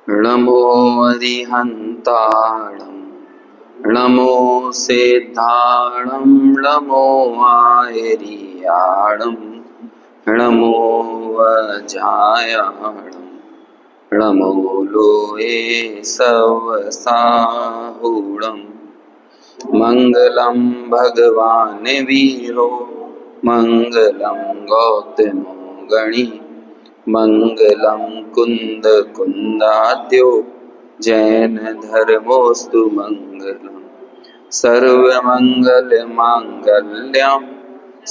नमो अरिहन्ताणं नमो सिद्धाणं नमो आयर्याणं नमो वज्रायाणं नमो लोये सवसाहुणं मङ्गलं भगवान् वीरो मङ्गलं गौतमो गणी मङ्गलं कुन्द कुन्दाद्यो जैन धर्मोऽस्तु मङ्गलम् सर्वमङ्गलमाङ्गल्यं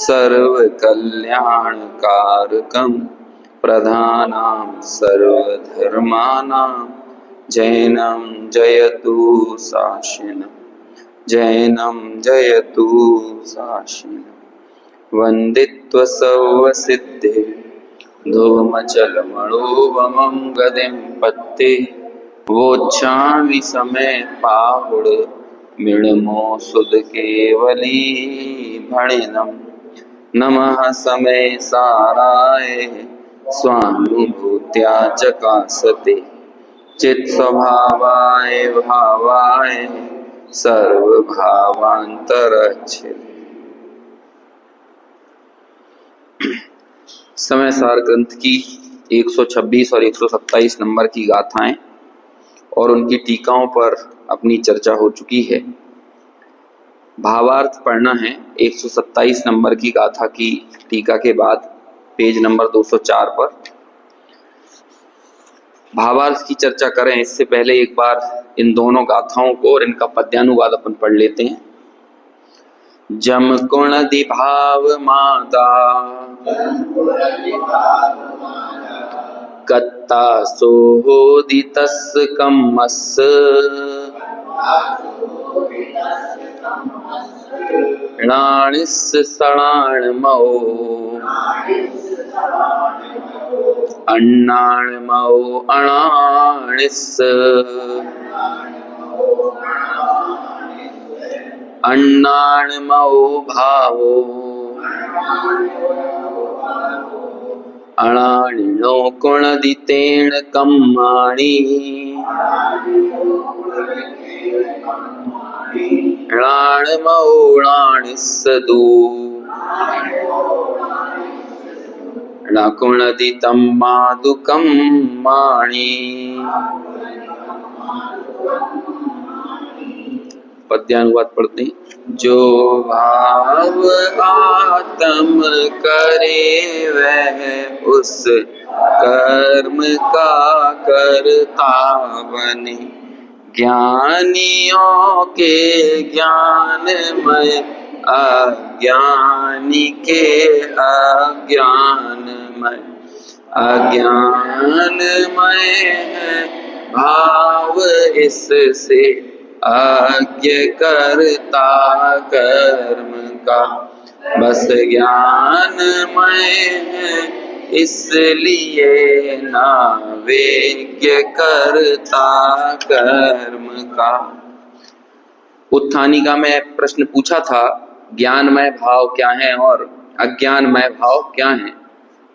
सर्वकल्याणकारकं प्रधानां सर्वधर्माणां जैनं जयतु शासनम् जैनं जयतु शासनम् वन्दित्वसवसिद्धे धूमचलमणोवमं गदिं पत्ते वोच्छामि समे पाहुड मृणमो सुदकेवली भणिनं नमः समे साराय स्वानुभूत्या चकासते चित्स्वभावाय भावाय सर्वभावान्तरच्छिदे। समय सार ग्रंथ की 126 और 127 नंबर की गाथाएं और उनकी टीकाओं पर अपनी चर्चा हो चुकी है। भावार्थ पढ़ना है 127 नंबर की गाथा की टीका के बाद पेज नंबर 204 पर। भावार्थ की चर्चा करें इससे पहले एक बार इन दोनों गाथाओं को और इनका पद्यानुवाद अपन पढ़ लेते हैं। जम गुण दिभाव मादा कत्ता सोहोदितस् कम्मस् णाणिस् सणाणमो अण्णाणमो अणाणिस् अण्णाणमो भावो अणाणिनो कुणदितेन कम्माणि णाणमो णाणिस्सदु णकुणदितं मादुकं माणि। पद्यानुवाद पढ़ते हैं। जो भाव आत्म करे वह उस कर्म का करता बने, ज्ञानियों के ज्ञानमय अज्ञानी के अज्ञानमय अज्ञानमय है भाव इससे अज्ञ करता कर्म का, बस ज्ञानमय है इसलिए नावेज्ञ करता कर्म का। उत्थानिका में प्रश्न पूछा था ज्ञानमय भाव क्या है और अज्ञानमय भाव क्या है,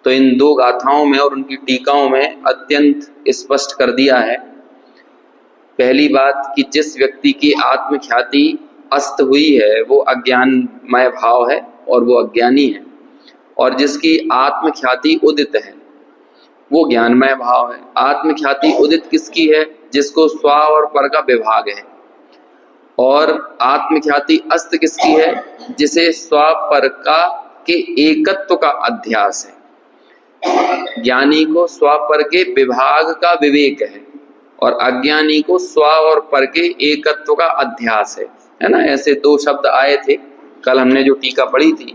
तो इन दो गाथाओं में और उनकी टीकाओं में अत्यंत स्पष्ट कर दिया है। पहली बात कि जिस व्यक्ति की आत्मख्याति अस्त हुई है वो अज्ञानमय भाव है और वो अज्ञानी है, और जिसकी आत्मख्याति उदित है वो ज्ञानमय भाव है। आत्मख्याति उदित किसकी है? जिसको स्व और पर का विभाग है। और आत्मख्याति अस्त किसकी है? जिसे स्व पर का के एकत्व का अध्यास है। ज्ञानी को स्व पर के विभाग का विवेक है और अज्ञानी को स्व और पर के एकत्व का अध्यास है ना। ऐसे दो शब्द आए थे कल हमने जो टीका पढ़ी थी।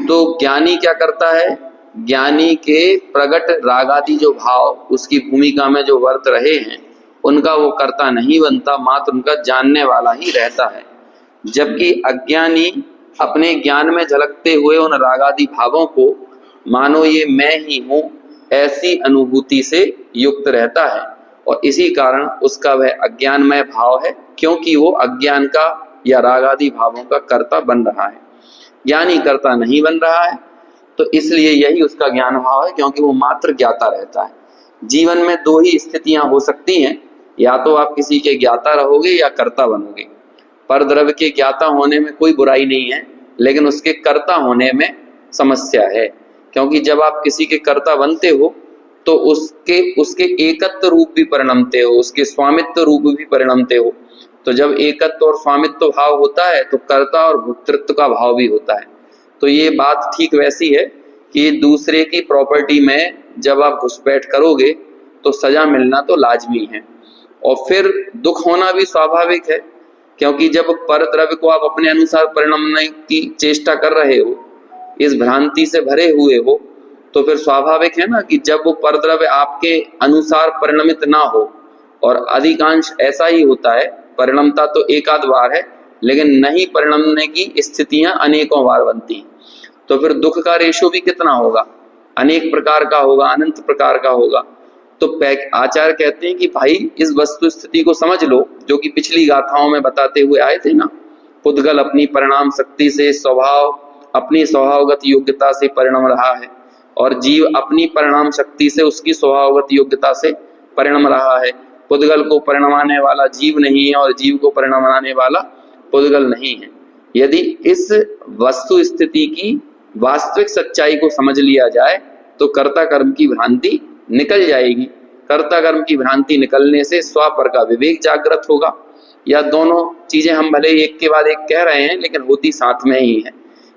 तो ज्ञानी क्या करता है? ज्ञानी के प्रगट रागादि जो भाव उसकी भूमिका में जो वर्त रहे हैं उनका वो कर्ता नहीं बनता, मात्र उनका जानने वाला ही रहता है। जबकि अज्ञानी अपने ज्ञान में झलकते हुए उन रागादि भावों को मानो ये मैं ही हूँ ऐसी अनुभूति से युक्त रहता है, और इसी कारण उसका वह अज्ञानमय भाव है, क्योंकि वो अज्ञान का या रागादि भावों का कर्ता बन रहा है। ज्ञानी कर्ता नहीं बन रहा है। तो इसलिए यही उसका ज्ञान भाव है, क्योंकि वो मात्र ज्ञाता रहता है। जीवन में दो ही स्थितियां हो सकती हैं, या तो आप किसी के ज्ञाता रहोगे या कर्ता बनोगे। पर द्रव्य के ज्ञाता होने में कोई बुराई नहीं है, लेकिन उसके कर्ता होने में समस्या है, क्योंकि जब आप किसी के कर्ता बनते हो तो उसके एकत्व रूप भी परिणमते हो, उसके स्वामित्व रूप भी परिणमते हो। तो जब एकत्व और स्वामित्व भाव होता है तो कर्ता और भोक्तृत्व का भाव भी होता है। तो ये बात ठीक वैसी है कि दूसरे की प्रॉपर्टी में जब आप घुसपैठ करोगे तो सजा मिलना तो लाजमी है, और फिर दुख होना भी स्वाभाविक है, क्योंकि जब पर द्रव्य को आप अपने अनुसार परिणमने की चेष्टा कर रहे हो, इस भ्रांति से भरे हुए हो, तो फिर स्वाभाविक है ना कि जब वो पर द्रव्य आपके अनुसार परिणमित ना हो, और अधिकांश ऐसा ही होता है, परिणमता तो एक आध बार है, लेकिन नहीं परिणमने की स्थितियां अनेकों बार बनती हैं, तो फिर दुख का रेशो भी कितना होगा, अनेक प्रकार का होगा, अनंत प्रकार का होगा। तो आचार्य कहते हैं कि भाई इस वस्तु स्थिति को समझ लो, जो कि पिछली गाथाओं में बताते हुए आए थे ना। पुद्गल अपनी परिणाम शक्ति से अपनी स्वभावगत योग्यता से परिणम रहा है, और जीव अपनी परिणाम शक्ति से उसकी स्वभावगत योग्यता से परिणम रहा है। पुद्गल को परिणमाने वाला जीव नहीं है, और जीव को परिणमाने वाला पुद्गल नहीं है। यदि इस वस्तु स्थिति की वास्तविक सच्चाई को समझ लिया जाए तो कर्ता कर्म की भ्रांति निकल जाएगी। कर्ता कर्म की भ्रांति निकलने से स्वापर का विवेक जागृत होगा। या दोनों चीजें हम भले एक के बाद एक कह रहे हैं, लेकिन होती साथ में ही है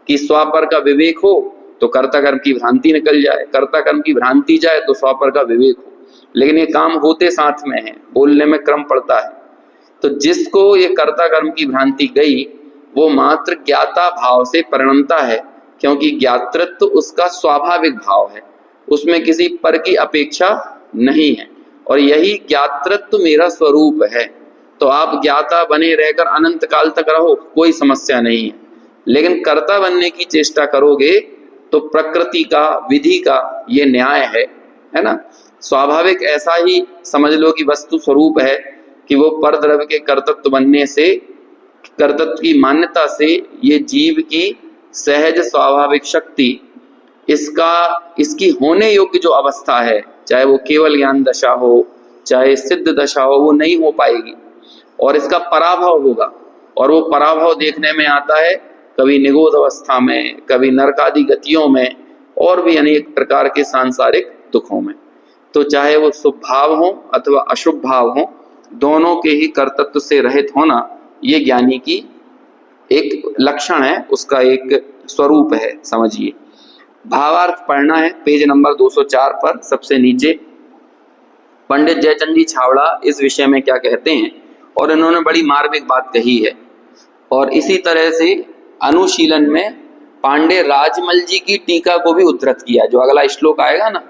कि स्वापर का विवेक हो तो कर्ता कर्म की भ्रांति निकल जाए, कर्ता कर्म की भ्रांति जाए तो स्वापर का विवेक हो, लेकिन ये काम होते साथ में है, बोलने में क्रम पड़ता है। तो जिसको ये कर्ता कर्म की भ्रांति गई वो मात्र ज्ञाता भाव से परिणमता है, क्योंकि ज्ञातृत्व उसका स्वाभाविक भाव है, उसमें किसी पर की अपेक्षा नहीं है, और यही ज्ञातृत्व मेरा स्वरूप है। तो आप ज्ञाता बने रहकर अनंत काल तक रहो, कोई समस्या नहीं है, लेकिन कर्ता बनने की चेष्टा करोगे तो प्रकृति का, विधि का ये न्याय है ना। स्वाभाविक ऐसा ही समझ लो कि वस्तु स्वरूप है कि वो पर द्रव्य के कर्तृत्व बनने से, कर्तृत्व की मान्यता से ये जीव की सहज स्वाभाविक शक्ति, इसकी होने योग्य जो अवस्था है, चाहे वो केवल ज्ञान दशा हो चाहे सिद्ध दशा हो, वो नहीं हो पाएगी, और इसका पराभव होगा। और वो पराभव देखने में आता है कभी निगोद अवस्था में, कभी नरक आदि गतियों में, और भी अनेक प्रकार के सांसारिक दुखों में। तो चाहे वो शुभ भाव हो अथवा अशुभ भाव हो, दोनों के ही कर्तृत्व से रहित होना ये ज्ञानी की एक लक्षण है, उसका एक स्वरूप है, समझिए। भावार्थ पढ़ना है पेज नंबर 204 पर सबसे नीचे। पंडित जयचंद जी छावड़ा इस विषय में क्या कहते हैं, और इन्होंने बड़ी मार्मिक बात कही है। और इसी तरह से अनुशीलन में पांडे राजमल जी की टीका को भी उद्धृत किया। जो अगला श्लोक आएगा ना,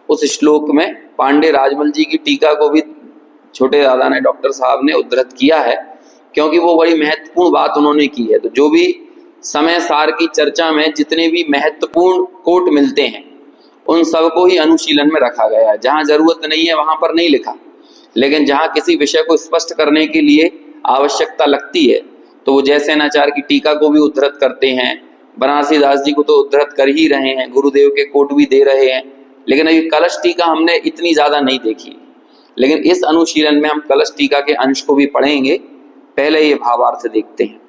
उस श्लोक में पांडे राजमल जी की टीका को भी छोटे दादा ने, डॉक्टर साहब ने उद्धृत किया है, क्योंकि वो बड़ी महत्वपूर्ण बात उन्होंने की है। तो जो भी समय सार की चर्चा में जितने भी महत्वपूर्ण कोट मिलते हैं उन सबको ही अनुशीलन में रखा गया है। जहां जरूरत नहीं है वहां पर नहीं लिखा, लेकिन जहां किसी विषय को स्पष्ट करने के लिए आवश्यकता लगती है तो वो जैसे नाचार्य की टीका को भी उद्धृत करते हैं, बनारसी दास जी को तो उद्धृत कर ही रहे हैं, गुरुदेव के कोट भी दे रहे हैं। लेकिन अभी कलश टीका हमने इतनी ज्यादा नहीं देखी, लेकिन इस अनुशीलन में हम कलश टीका के अंश को भी पढ़ेंगे। पहले ये भावार्थ देखते हैं।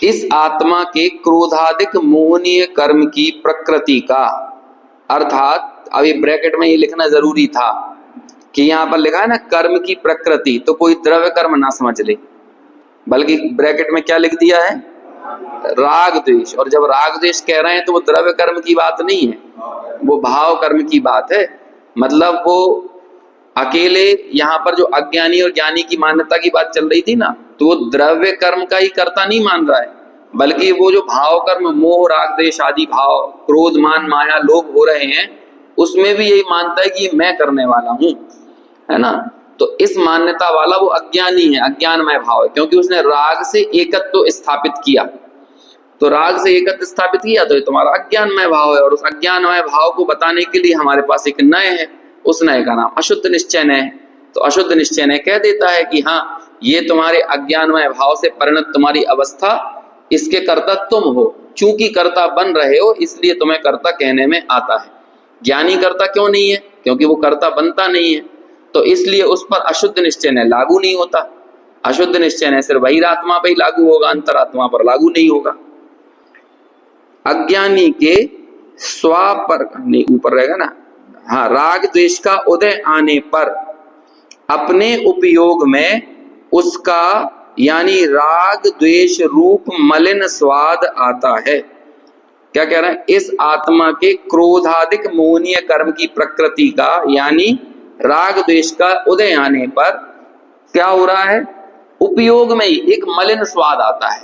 इस आत्मा के क्रोधादिक मोहनीय कर्म की प्रकृति का, अर्थात अभी ब्रैकेट में ये लिखना जरूरी था कि यहाँ पर लिखा है ना कर्म की प्रकृति, तो कोई द्रव्य कर्म ना समझ ले, बल्कि ब्रैकेट में क्या लिख दिया है, राग द्वेष। और जब राग द्वेष कह रहे हैं तो वो द्रव्य कर्म की बात नहीं है, वो भाव कर्म की बात है। मतलब वो अकेले यहाँ पर जो अज्ञानी और ज्ञानी की मान्यता की बात चल रही थी ना, तो वो द्रव्य कर्म का ही कर्ता नहीं मान रहा है, बल्कि वो जो भाव कर्म, मोह राग द्वेष आदि भाव, क्रोध मान माया लोभ हो रहे हैं, उसमें भी यही मानता है कि मैं करने वाला हूं, है ना। तो इस मान्यता वाला वो अज्ञानी है, अज्ञानमय भाव है, क्योंकि उसने राग से एकत्व स्थापित किया। तो राग से एकत्व स्थापित किया तो ये तुम्हारा अज्ञानमय भाव है, और उस अज्ञानमय भाव को बताने के लिए हमारे पास एक नय है, उस नय का नाम अशुद्ध निश्चय नय है। तो अशुद्ध निश्चय नय कह देता है कि हाँ, ये तुम्हारे अज्ञानमय भाव से परिणत तुम्हारी अवस्था, इसके कर्ता तुम हो, चूंकि कर्ता बन रहे हो इसलिए तुम्हें कर्ता कहने में आता है। ज्ञानी कर्ता क्यों नहीं है? क्योंकि वो कर्ता बनता नहीं है, तो इसलिए उस पर अशुद्ध निश्चय ने लागू नहीं होता। अशुद्ध निश्चय ने सिर्फ बहिरात्मा पर ही लागू होगा, अंतरात्मा पर लागू नहीं होगा। अज्ञानी के स्वापर नहीं, ऊपर रहेगा ना, हाँ, राग द्वेष का उदय आने पर अपने उपयोग में उसका यानी राग द्वेष रूप मलिन स्वाद आता है। क्या कह रहे हैं? इस आत्मा के क्रोधादिक मोहनीय कर्म की प्रकृति का यानी राग द्वेष का उदय आने पर क्या हो रहा है? उपयोग में ही एक मलिन स्वाद आता है।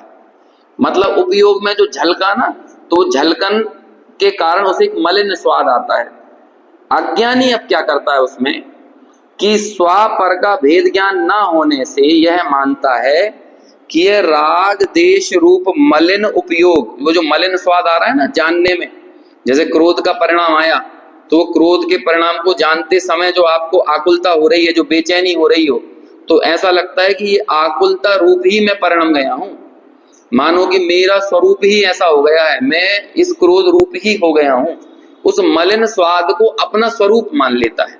मतलब उपयोग में जो झलका ना, तो झलकन के कारण उसे एक मलिन स्वाद आता है। अज्ञानी अब क्या करता है उसमें कि स्वापर का भेद ज्ञान ना होने से यह मानता है कि यह राग देश रूप मलिन उपयोग, वो जो मलिन स्वाद आ रहा है ना जानने में, जैसे क्रोध का परिणाम आया तो क्रोध के परिणाम को जानते समय जो आपको आकुलता हो रही है, जो बेचैनी हो रही हो, तो ऐसा लगता है कि ये आकुलता रूप ही मैं परिणम गया हूं। मानो कि मेरा स्वरूप ही ऐसा हो गया है, मैं इस क्रोध रूप ही हो गया हूं। उस मलिन स्वाद को अपना स्वरूप मान लेता है।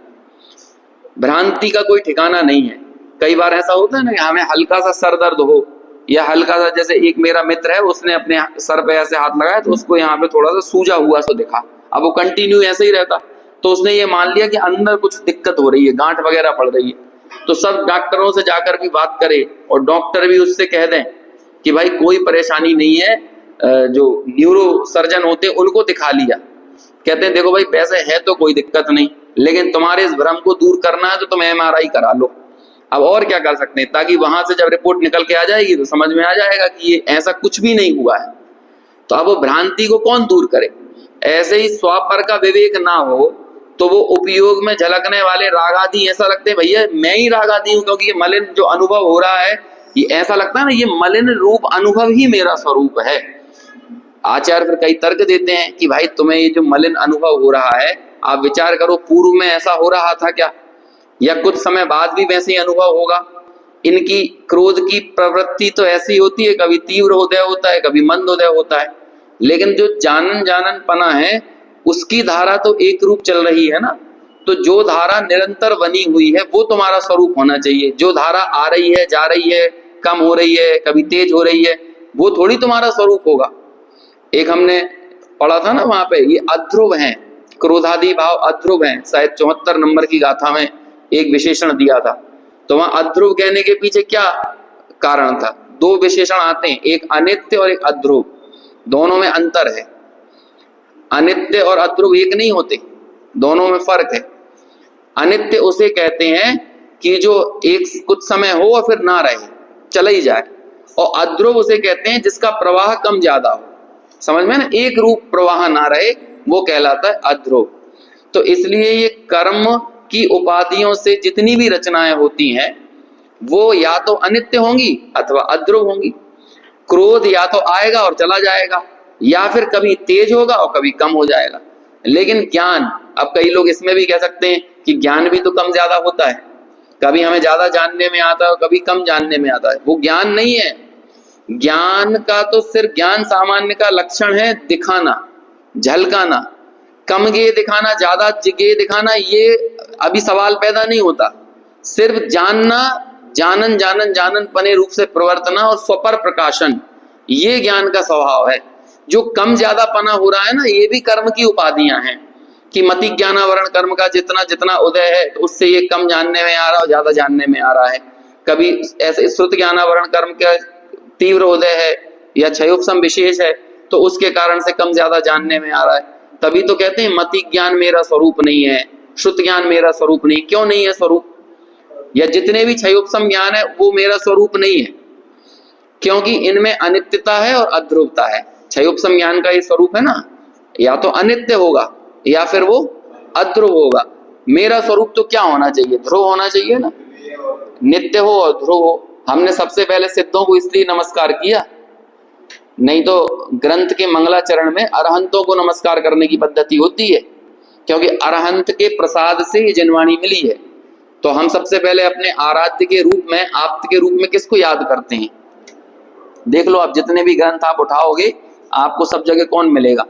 भ्रांति का कोई ठिकाना नहीं है। कई बार ऐसा होता है ना कि हमें हल्का सा सर दर्द हो या हल्का सा, जैसे एक मेरा मित्र है उसने अपने सर पे ऐसे हाथ लगाया तो उसको यहाँ पे थोड़ा सा सूजा हुआ सो दिखा। अब वो कंटिन्यू ऐसे ही रहता तो उसने ये मान लिया कि अंदर कुछ दिक्कत हो रही है, गांठ वगैरह पड़ रही है। तो सब डॉक्टरों से जाकर भी बात करे और डॉक्टर भी उससे कह दें कि भाई कोई परेशानी नहीं है, जो न्यूरो सर्जन होते हैं उनको दिखा लिया। कहते हैं देखो भाई वैसे है तो कोई दिक्कत नहीं, लेकिन तुम्हारे इस भ्रम को दूर करना है तो तुम MRI करा लो। अब और क्या कर सकते हैं, ताकि वहां से जब रिपोर्ट निकल के आ जाएगी तो समझ में आ जाएगा कि ये ऐसा कुछ भी नहीं हुआ है। तो अब वो भ्रांति को कौन दूर करे? ऐसे ही स्वापर का विवेक ना हो तो वो उपयोग में झलकने वाले रागादि ऐसा लगते हैं भैया मैं ही रागादि हूं, क्योंकि ये मलिन जो अनुभव हो रहा है ये ऐसा लगता है ना, ये मलिन रूप अनुभव ही मेरा स्वरूप है। आचार्य फिर कई तर्क देते हैं कि भाई तुम्हें ये जो मलिन अनुभव हो रहा है, आप विचार करो पूर्व में ऐसा हो रहा था क्या, या कुछ समय बाद भी वैसे ही अनुभव होगा। इनकी क्रोध की प्रवृत्ति तो ऐसी होती है, कभी तीव्र उदय होता है, कभी मंद उदय होता है, लेकिन जो जानन पना है उसकी धारा तो एक रूप चल रही है ना। तो जो धारा निरंतर बनी हुई है वो तुम्हारा स्वरूप होना चाहिए। जो धारा आ रही है, जा रही है, कम हो रही है, कभी तेज हो रही है, वो थोड़ी तुम्हारा स्वरूप होगा। एक हमने पढ़ा था ना वहां पे, ये अध्रुव हैं, क्रोधादि भाव अध्रुव हैं। शायद 74 नंबर की गाथा में एक विशेषण दिया था। तो वहां अध्रुव कहने के पीछे क्या कारण था? दो विशेषण आते हैं, एक अनित्य और एक अध्रुव। दोनों में अंतर है। अनित्य और अध्रुव एक नहीं होते, दोनों में फर्क है। अनित्य उसे कहते हैं कि जो एक कुछ समय हो और फिर ना रहे, चला ही जाए। और अध्रुव उसे कहते हैं जिसका प्रवाह कम ज्यादा हो, समझ में ना, एक रूप प्रवाह ना रहे, वो कहलाता है अध्रुव। तो इसलिए ये कर्म की उपाधियों से जितनी भी रचनाएं होती हैं वो या तो अनित्य होंगी अथवा अध्रुव होंगी। क्रोध या तो आएगा और चला जाएगा, या फिर कभी तेज होगा और कभी कम हो जाएगा। लेकिन ज्ञान, अब कई लोग इसमें भी कह सकते हैं कि ज्ञान भी तो कम ज्यादा होता है, कभी हमें ज्यादा जानने में आता है और कभी कम जानने में आता है। वो ज्ञान नहीं है। ज्ञान का तो सिर्फ ज्ञान सामान्य का लक्षण है दिखाना, झलकाना। कम गे दिखाना, ज्यादा गे दिखाना, ये अभी सवाल पैदा नहीं होता। सिर्फ जानना, जानन पने रूप से प्रवर्तना और स्वपर प्रकाशन, ये ज्ञान का स्वभाव है। जो कम ज्यादा पना हो रहा है ना, ये भी कर्म की उपाधियां हैं कि मति ज्ञानावरण कर्म का जितना जितना उदय है तो उससे ये कम जानने में आ रहा है और ज्यादा जानने में आ रहा है। कभी ऐसे श्रुत ज्ञानावरण कर्म का तीव्र उदय है या क्षयोपशम विशेष है तो उसके कारण से कम ज्यादा जानने में आ रहा है। तभी तो कहते हैं मति ज्ञान मेरा स्वरूप नहीं है, श्रुत ज्ञान मेरा स्वरूप नहीं। क्यों नहीं है स्वरूप? या जितने भी क्षयोपशम ज्ञान है वो मेरा स्वरूप नहीं है, क्योंकि इनमें अनित्यता है और अध्रुवता है। क्षयोपशम ज्ञान का ये स्वरूप है ना, या तो अनित्य होगा या फिर वो अध्रुव होगा। मेरा स्वरूप तो क्या होना चाहिए? ध्रुव होना चाहिए ना, नित्य हो और ध्रुव हो। हमने सबसे पहले सिद्धों को इसलिए नमस्कार किया, नहीं तो ग्रंथ के मंगलाचरण में अरहंतों को नमस्कार करने की पद्धति होती है, क्योंकि अरहंत के प्रसाद से ये जनवाणी मिली है। तो हम सबसे पहले अपने आराध्य के रूप में, आप्त के रूप में किसको याद करते हैं? देख लो आप जितने भी ग्रंथ आप उठाओगे आपको सब जगह कौन मिलेगा?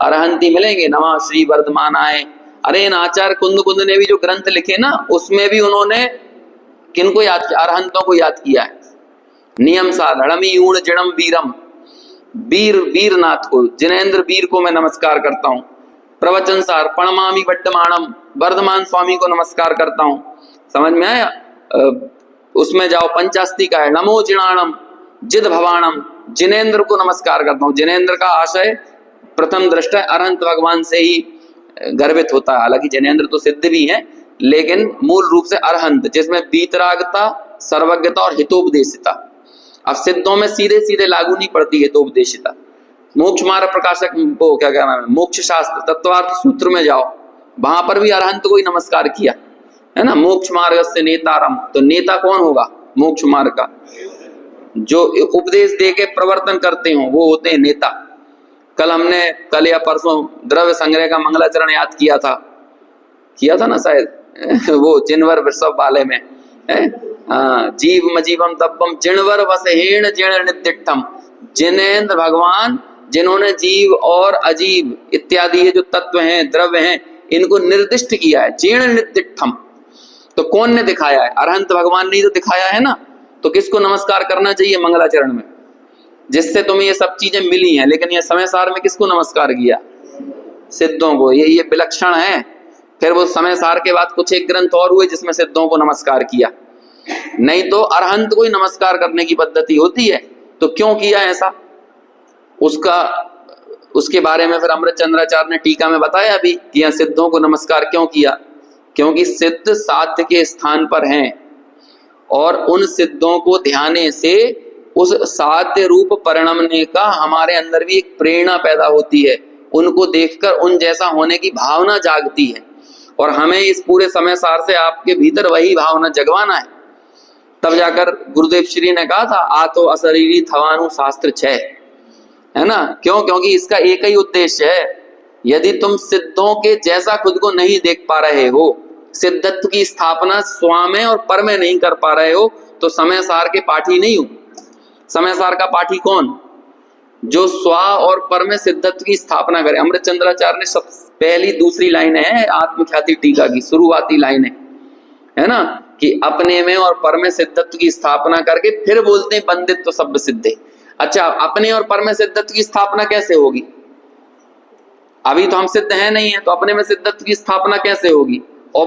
अरहंत ही मिलेंगे। नमः श्री वर्धमानाय। अरे इन आचार्य कुंद ने भी जो ग्रंथ लिखे ना, उसमें भी उन्होंने किनको याद किया? अरहंतों को याद किया है। नियम साधड़मी यूण जिणम वीरम, वीर वीरनाथ को, जिनेन्द्र वीर को मैं नमस्कार करता हूँ। प्रवचन सार प्रणमामि वर्धमानम, वर्धमान स्वामी को नमस्कार करता हूँ। समझ में आया? उसमें जाओ, पंचास्ती का है नमो जिणाणम जिद भवाणम, जिनेन्द्र को नमस्कार करता हूँ। जिनेन्द्र का आशय प्रथम दृष्टया अरहंत भगवान से ही गर्वित होता है। हालांकि जिनेन्द्र तो सिद्ध भी हैं, लेकिन मूल रूप से अरहंत, जिसमें वीतरागता, सर्वज्ञता और हितोपदेशिता। अब सिद्धों में सीधे सीधे लागू नहीं पड़ती हितोपदेशिता। मोक्ष मार्ग प्रकाशक वो क्या कहना है, मोक्ष शास्त्र तत्वार्थ सूत्र में जाओ, वहां पर भी अरहंत को ही नमस्कार किया है ना। मोक्ष मार्ग से नेतारम, तो नेता कौन होगा? मोक्ष मार्ग का जो उपदेश दे के प्रवर्तन करते हो वो होते हैं नेता। कल या परसों द्रव्य संग्रह का मंगलाचरण याद किया था ना शायद वो जिनवर वृषभ वाले में है। हाँ, जीव मजीवम तब्बम जिनवर वसहेण जिण नित्यम। जिनेन्द्र भगवान जिन्होंने जीव और अजीव इत्यादि ये जो तत्व हैं, द्रव्य हैं, इनको निर्दिष्ट किया है, जीर्ण नित्यम। तो कौन ने दिखाया है? अरहंत भगवान ने तो दिखाया है ना। तो किसको नमस्कार करना चाहिए मंगलाचरण में? जिससे तुम्हें ये सब चीजें मिली हैं। लेकिन ये समय सार में किसको नमस्कार किया? सिद्धों को। ये विलक्षण है। फिर वो समय सार के बाद कुछ एक ग्रंथ और हुए जिसमें सिद्धों को नमस्कार किया, नहीं तो अरहंत को ही नमस्कार करने की पद्धति होती है। तो क्यों किया ऐसा, उसके बारे में फिर अमृत चंद्राचार्य ने टीका में बताया भी कि यह सिद्धों को नमस्कार क्यों किया। क्योंकि सिद्ध साध्य के स्थान पर हैं और उन सिद्धों को ध्याने से उस साध्य रूप परिणमने का हमारे अंदर भी एक प्रेरणा पैदा होती है। उनको देखकर उन जैसा होने की भावना जागती है और हमें इस पूरे समय सार से आपके भीतर वही भावना जगवाना है। तब जाकर गुरुदेव श्री ने कहा था, आतो अशरीरी थवानु शास्त्र छह, है ना। क्यों? क्योंकि इसका एक ही उद्देश्य है। यदि तुम सिद्धों के जैसा खुद को नहीं देख पा रहे हो, सिद्धत्व की स्थापना स्वा में और पर में नहीं कर पा रहे हो, तो समय सार के पाठी नहीं हो। समय सार का पाठी कौन? जो स्वा और पर में सिद्धत्व की स्थापना करे। अमृत चंद्राचार्य ने सब पहली दूसरी लाइन है आत्मख्याति टीका की, शुरुआती लाइन है ना, कि अपने में और पर में सिद्धत्व की स्थापना करके फिर बोलते हैं बंदित तो सब सिद्धे। अच्छा, अपने और पर में सिद्धत्व की स्थापना कैसे होगी? अभी तो हम सिद्ध हैं नहीं है, तो अपने में सिद्धत्व की स्थापना कैसे होगी? और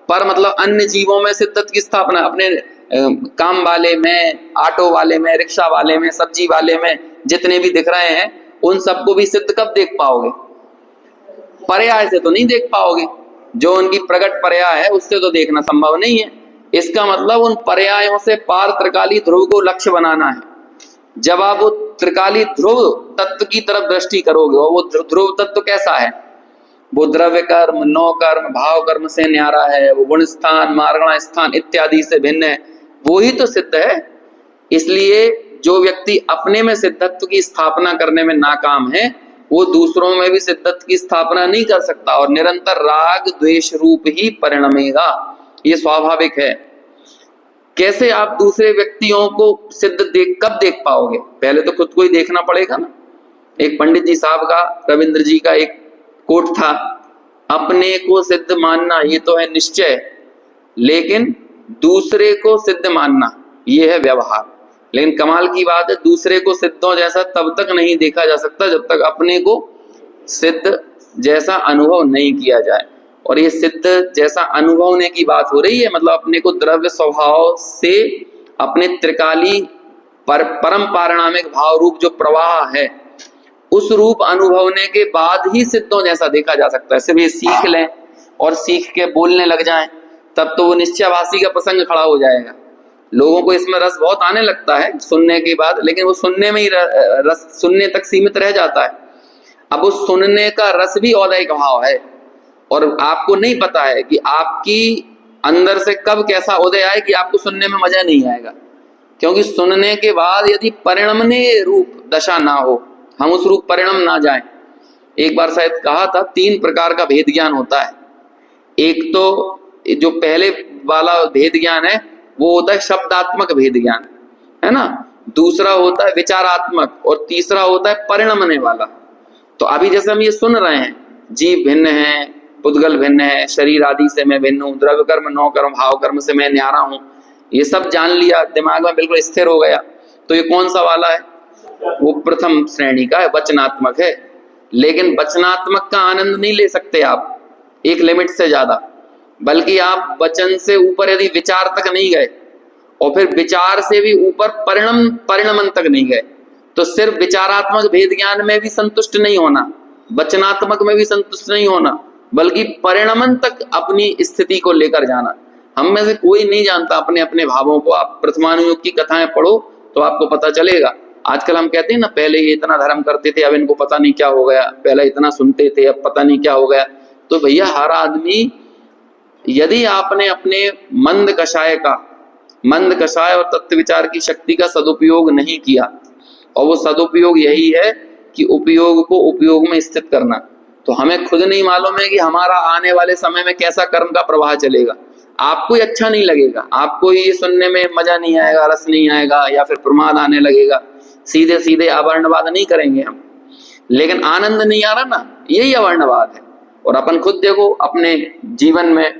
पर मतलब अन्य जीवों में सिद्धत्व की स्थापना, अपने काम वाले में, ऑटो वाले में, रिक्शा वाले में, सब्जी वाले में, जितने भी दिख रहे हैं उन सबको भी सिद्ध कब देख पाओगे? पर्याय से तो नहीं देख पाओगे। जो उनकी प्रकट पर्याय है उससे तो देखना संभव नहीं है। इसका मतलब उन पर्यायों से पार त्रिकाली ध्रुव को लक्ष्य बनाना है। जब आप वो त्रिकाली ध्रुव तत्व की तरफ दृष्टि करोगे, और वो ध्रुव तत्व कैसा है? वो द्रव्य कर्म, नौ कर्म, भाव कर्म से न्यारा है, वो गुण स्थान, मार्गणा स्थान इत्यादि से भिन्न है, वो ही तो सिद्ध है। इसलिए जो व्यक्ति अपने में सिद्धत्व की स्थापना करने में नाकाम है, वो दूसरों में भी सिद्धत्व की स्थापना नहीं कर सकता और निरंतर राग द्वेष रूप ही परिणमेगा। ये स्वाभाविक है। कैसे आप दूसरे व्यक्तियों को सिद्ध कब देख पाओगे? पहले तो खुद को ही देखना पड़ेगा ना। एक पंडित जी साहब का, रविंद्र जी का एक कोट था, अपने को सिद्ध मानना ये तो है निश्चय, लेकिन दूसरे को सिद्ध मानना ये है व्यवहार। लेकिन कमाल की बात है, दूसरे को सिद्धों जैसा तब तक नहीं देखा जा सकता जब तक अपने को सिद्ध जैसा अनुभव नहीं किया जाए। और ये सिद्ध जैसा अनुभव होने की बात हो रही है, मतलब अपने को द्रव्य स्वभाव से अपने त्रिकाली परम पारिणामिक भाव रूप जो प्रवाह है, उस रूप अनुभवने के बाद ही सिद्धों जैसा देखा जा सकता है। सिर्फ ये सीख लें और सीख के बोलने लग जाएं, तब तो वो निश्चयवासी का प्रसंग खड़ा हो जाएगा। लोगों को इसमें रस बहुत आने लगता है सुनने के बाद, लेकिन वो सुनने में ही रस सुनने तक सीमित रह जाता है। अब उस सुनने का रस भी औदैहिक भाव है और आपको नहीं पता है कि आपकी अंदर से कब कैसा उदय आए कि आपको सुनने में मजा नहीं आएगा। क्योंकि सुनने के बाद यदि परिणमने रूप दशा ना हो, हम उस रूप परिणम ना जाए। एक बार शायद कहा था 3 प्रकार का भेद ज्ञान होता है। एक तो जो पहले वाला भेद ज्ञान है वो होता है शब्दात्मक भेद ज्ञान, है ना। दूसरा होता है विचारात्मक और तीसरा होता है परिणमने वाला। तो अभी जैसे हम ये सुन रहे हैं, जीव भिन्न है, पुद्गल भिन्न है, शरीर आदि से मैं भिन्न हूँ, द्रव्य कर्म नौ कर्म भाव कर्म से मैं न्यारा हूँ, ये सब जान लिया, दिमाग में बिल्कुल स्थिर हो गया। तो ये कौन सा वाला है? वो प्रथम श्रेणी का है, वचनात्मक है। लेकिन वचनात्मक का आनंद नहीं ले सकते आप एक लिमिट से ज्यादा, बल्कि आप वचन से ऊपर यदि विचार तक नहीं गए और फिर विचार से भी ऊपर परिणमन तक नहीं गए, तो सिर्फ विचारात्मक भेद ज्ञान में भी संतुष्ट नहीं होना, वचनात्मक में भी संतुष्ट नहीं होना, बल्कि परिणमन तक अपनी स्थिति को लेकर जाना। हम में से कोई नहीं जानता अपने अपने भावों को। आप प्रथमानुयोग की कथाएं पढ़ो तो आपको पता चलेगा। आजकल हम कहते हैं ना, पहले ये इतना धर्म करते थे, अब इनको पता नहीं क्या हो गया, पहले इतना सुनते थे, अब पता नहीं क्या हो गया। तो भैया हर आदमी, यदि आपने अपने मंद कषाय और तत्व विचार की शक्ति का सदुपयोग नहीं किया, और वो सदुपयोग यही है कि उपयोग को उपयोग में स्थित करना, तो हमें खुद नहीं मालूम है कि हमारा आने वाले समय में कैसा कर्म का प्रवाह चलेगा। आपको अच्छा नहीं लगेगा, आपको ये सुनने में मजा नहीं आएगा, रस नहीं आएगा, या फिर प्रमाद आने लगेगा, सीधे सीधे अवर्णवाद नहीं करेंगे हम, लेकिन आनंद नहीं आ रहा ना, यही अवर्णवाद है। और अपन खुद देखो अपने जीवन में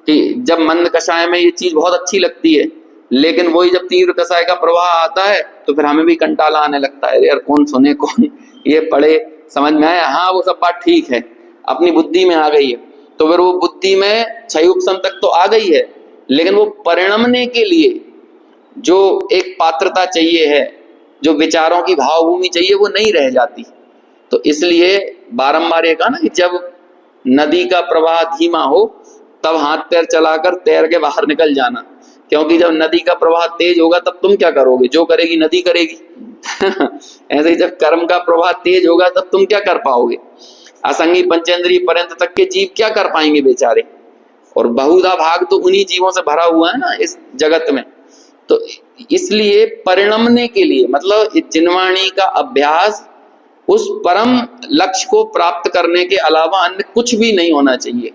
कि जब मंद कषाय में ये चीज बहुत अच्छी लगती है, लेकिन वही जब तीव्र कषाय का प्रवाह आता है तो फिर हमें भी कंटाला आने लगता है। यार कौन सुने, कौन ये पढ़े, समझ में आया, हाँ वो सब बात ठीक है, अपनी बुद्धि में आ गई है, तो फिर वो बुद्धि में क्षयोपसन तक तो आ गई है, लेकिन वो परिणमने के लिए जो एक पात्रता चाहिए है, जो विचारों की भावभूमि चाहिए, वो नहीं रह जाती। तो इसलिए बारंबार ये कहा ना कि जब नदी का प्रवाह धीमा हो तब हाथ पैर चलाकर तैर के बाहर निकल जाना, क्योंकि जब नदी का प्रवाह तेज होगा तब तुम क्या करोगे, जो करेगी नदी करेगी। ऐसे ही जब कर्म का प्रवाह तेज होगा तब तुम क्या कर पाओगे। असंगी पंचेंद्रिय पर्यंत तक के जीव क्या कर पाएंगे बेचारे, और बहुधा भाग तो उन्हीं जीवों से भरा हुआ है ना इस जगत में। तो इसलिए परिणमने के लिए, मतलब जिनवाणी का अभ्यास उस परम लक्ष्य को प्राप्त करने के अलावा अन्य कुछ भी नहीं होना चाहिए।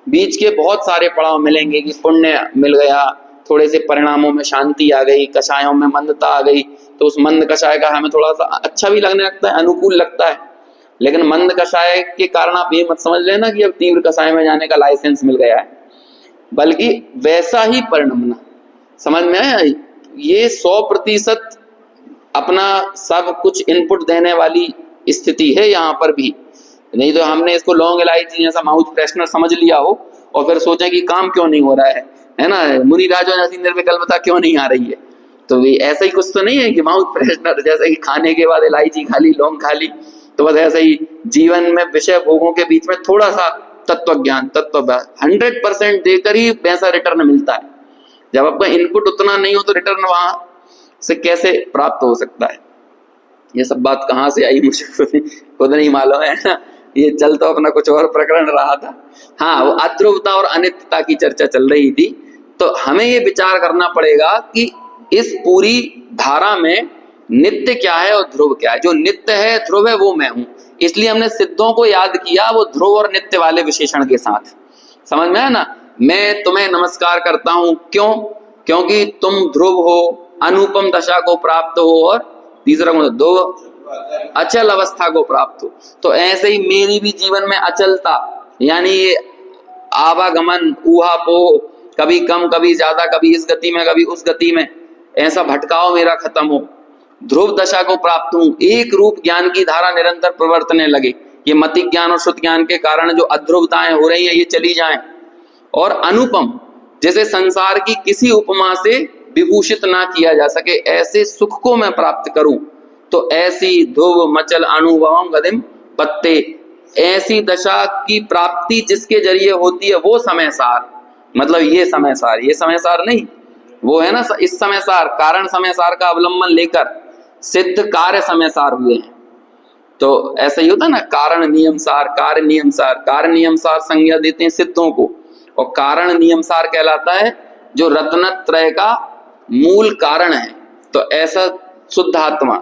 बीच के बहुत सारे पड़ाव मिलेंगे कि पुण्य मिल गया, थोड़े से परिणामों में शांति आ गई, कषायों में मंदता आ गई, तो उस मंद कषाय का हमें थोड़ा सा अच्छा भी लगने लगता है, अनुकूल लगता है। लेकिन मंद कषाय के कारण आप ये मत समझ लेना कि अब तीव्र कषाय में जाने का लाइसेंस मिल गया है, बल्कि वैसा ही परिणमना। समझ में आया? ये 100% अपना सब कुछ इनपुट देने वाली स्थिति है यहाँ पर भी। नहीं तो हमने इसको लौंग इलायची जैसा माउथ फ्रेशनर समझ लिया हो और फिर सोचा कि काम क्यों नहीं हो रहा है ना, मुनि राजों जैसी निर्विकल्पता क्यों नहीं आ रही है। तो ये ऐसा ही कुछ तो नहीं है कि माउथ फ्रेशनर जैसे कि खाने के बाद इलायची खा ली, लौंग खा ली, तो बस ऐसे ही जीवन में विषय भोगों के बीच में थोड़ा सा तत्व ज्ञान 100% देकर ही वैसा रिटर्न मिलता है। जब आपका इनपुट उतना नहीं हो तो रिटर्न वहां से कैसे प्राप्त हो सकता है। ये सब बात कहाँ से आई मुझे खुद नहीं मालूम है ना, ये चल तो अपना कुछ और प्रकरण रहा था। हाँ, वो अध्रुवता और अनित्यता की चर्चा चल रही थी। तो हमें ये विचार करना पड़ेगा कि इस पूरी धारा में नित्य क्या है और ध्रुव क्या है। जो नित्य है, ध्रुव है, वो मैं हूं। इसलिए हमने सिद्धों को याद किया वो ध्रुव और नित्य वाले विशेषण के साथ। समझ में है ना? मैं तुम्हें नमस्कार करता हूं, क्यों? क्योंकि तुम ध्रुव हो, अनुपम दशा को प्राप्त हो, और तीसरा दो अचल अवस्था को प्राप्त हो। तो ऐसे ही मेरी भी जीवन में अचलता, यानी ये आवागमन, ऊहापोह, कभी कम कभी ज्यादा, कभी इस गति में कभी उस गति में, ऐसा भटकाव मेरा खत्म हो, ध्रुव दशा को प्राप्त हूं, एक रूप ज्ञान की धारा निरंतर प्रवर्तने लगे। ये मति ज्ञान और शुद्ध ज्ञान के कारण जो अध्रुवताएं हो रही है ये चली जाएं, और अनुपम, जैसे संसार की किसी उपमा से विभूषित ना किया जा सके, ऐसे सुख को मैं प्राप्त करूं। तो ऐसी ध्रुव मचल अनुभवम गदिम पत्ते, ऐसी दशा की प्राप्ति जिसके जरिए होती है वो समय सार। मतलब ये समय सार नहीं, वो है ना इस समय सार, कारण समय सार का अवलंबन लेकर सिद्ध कार्य समय सार हुए हैं। तो ऐसा ही होता है ना, कारण नियम सार, कार्य नियम सार। कार्य नियम सार संज्ञा देते हैं सिद्धों को, और कारण नियम सार कहलाता है जो रत्नत्रय का मूल कारण है। तो ऐसा शुद्ध आत्मा,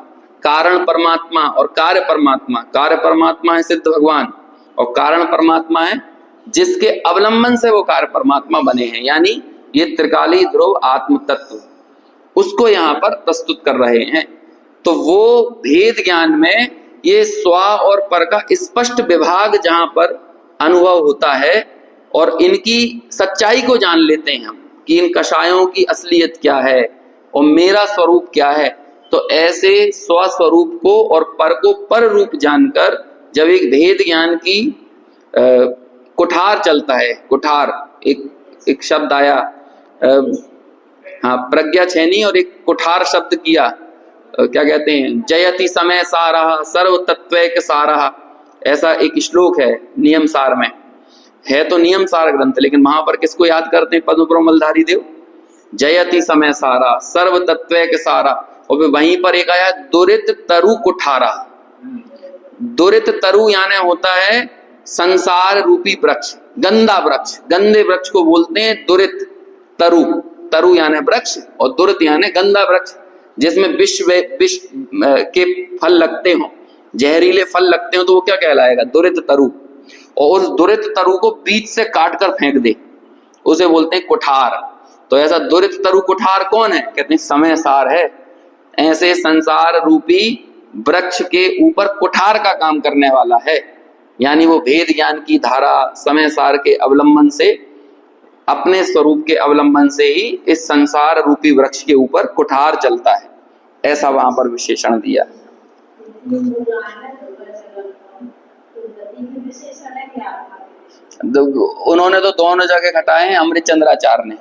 कारण परमात्मा और कार्य परमात्मा। कार्य परमात्मा है सिद्ध भगवान, और कारण परमात्मा है जिसके अवलंबन से वो कार्य परमात्मा बने हैं। यानी ये त्रिकाली ध्रुव आत्म तत्व, उसको यहाँ पर प्रस्तुत कर रहे हैं। तो वो भेद ज्ञान में ये स्व और पर का स्पष्ट विभाग जहां पर अनुभव होता है और इनकी सच्चाई को जान लेते हैं हम कि इन कषायों की असलियत क्या है और मेरा स्वरूप क्या है। तो ऐसे स्वस्वरूप को और पर को पर रूप जानकर जब एक भेद ज्ञान की कुठार चलता है, कुठार एक शब्द आया, हाँ प्रज्ञा छेनी और एक कुठार शब्द किया, क्या कहते हैं, जयति समय सारः सर्व तत्वैक सारः, ऐसा एक श्लोक है नियम सार में, है तो नियम सार ग्रंथ, लेकिन वहां पर किसको याद करते हैं? पद्म मलधारी देव। जयति समय सारा सर्व तत्वैक सारा, और वहीं पर एक आया दुरित तरु कुठारा। दुरित तरु यानी होता है संसार रूपी वृक्ष, गंदा वृक्ष, गंदे वृक्ष को बोलते हैं दुरित तरु। तरु यानी वृक्ष और दुरित यानी गंदा वृक्ष, जिसमें विष के फल लगते हो, जहरीले फल लगते हो, तो वो क्या कहलाएगा? दुरित तरु। और उस दुरित तरु को बीच से काट कर फेंक दे, उसे बोलते हैं कुठार। तो ऐसा दुरित तरु कुठार कौन है? कहते हैं समय सार है। ऐसे संसार रूपी वृक्ष के ऊपर कुठार का काम करने वाला है, यानी वो भेद ज्ञान की धारा समय सार के अवलंबन से, अपने स्वरूप के अवलंबन से ही इस संसार रूपी वृक्ष के ऊपर कुठार चलता है, ऐसा वहां पर विशेषण दिया। उन्होंने तो दोनों जगह घटाए हैं, अमृत चंद्राचार्य ने,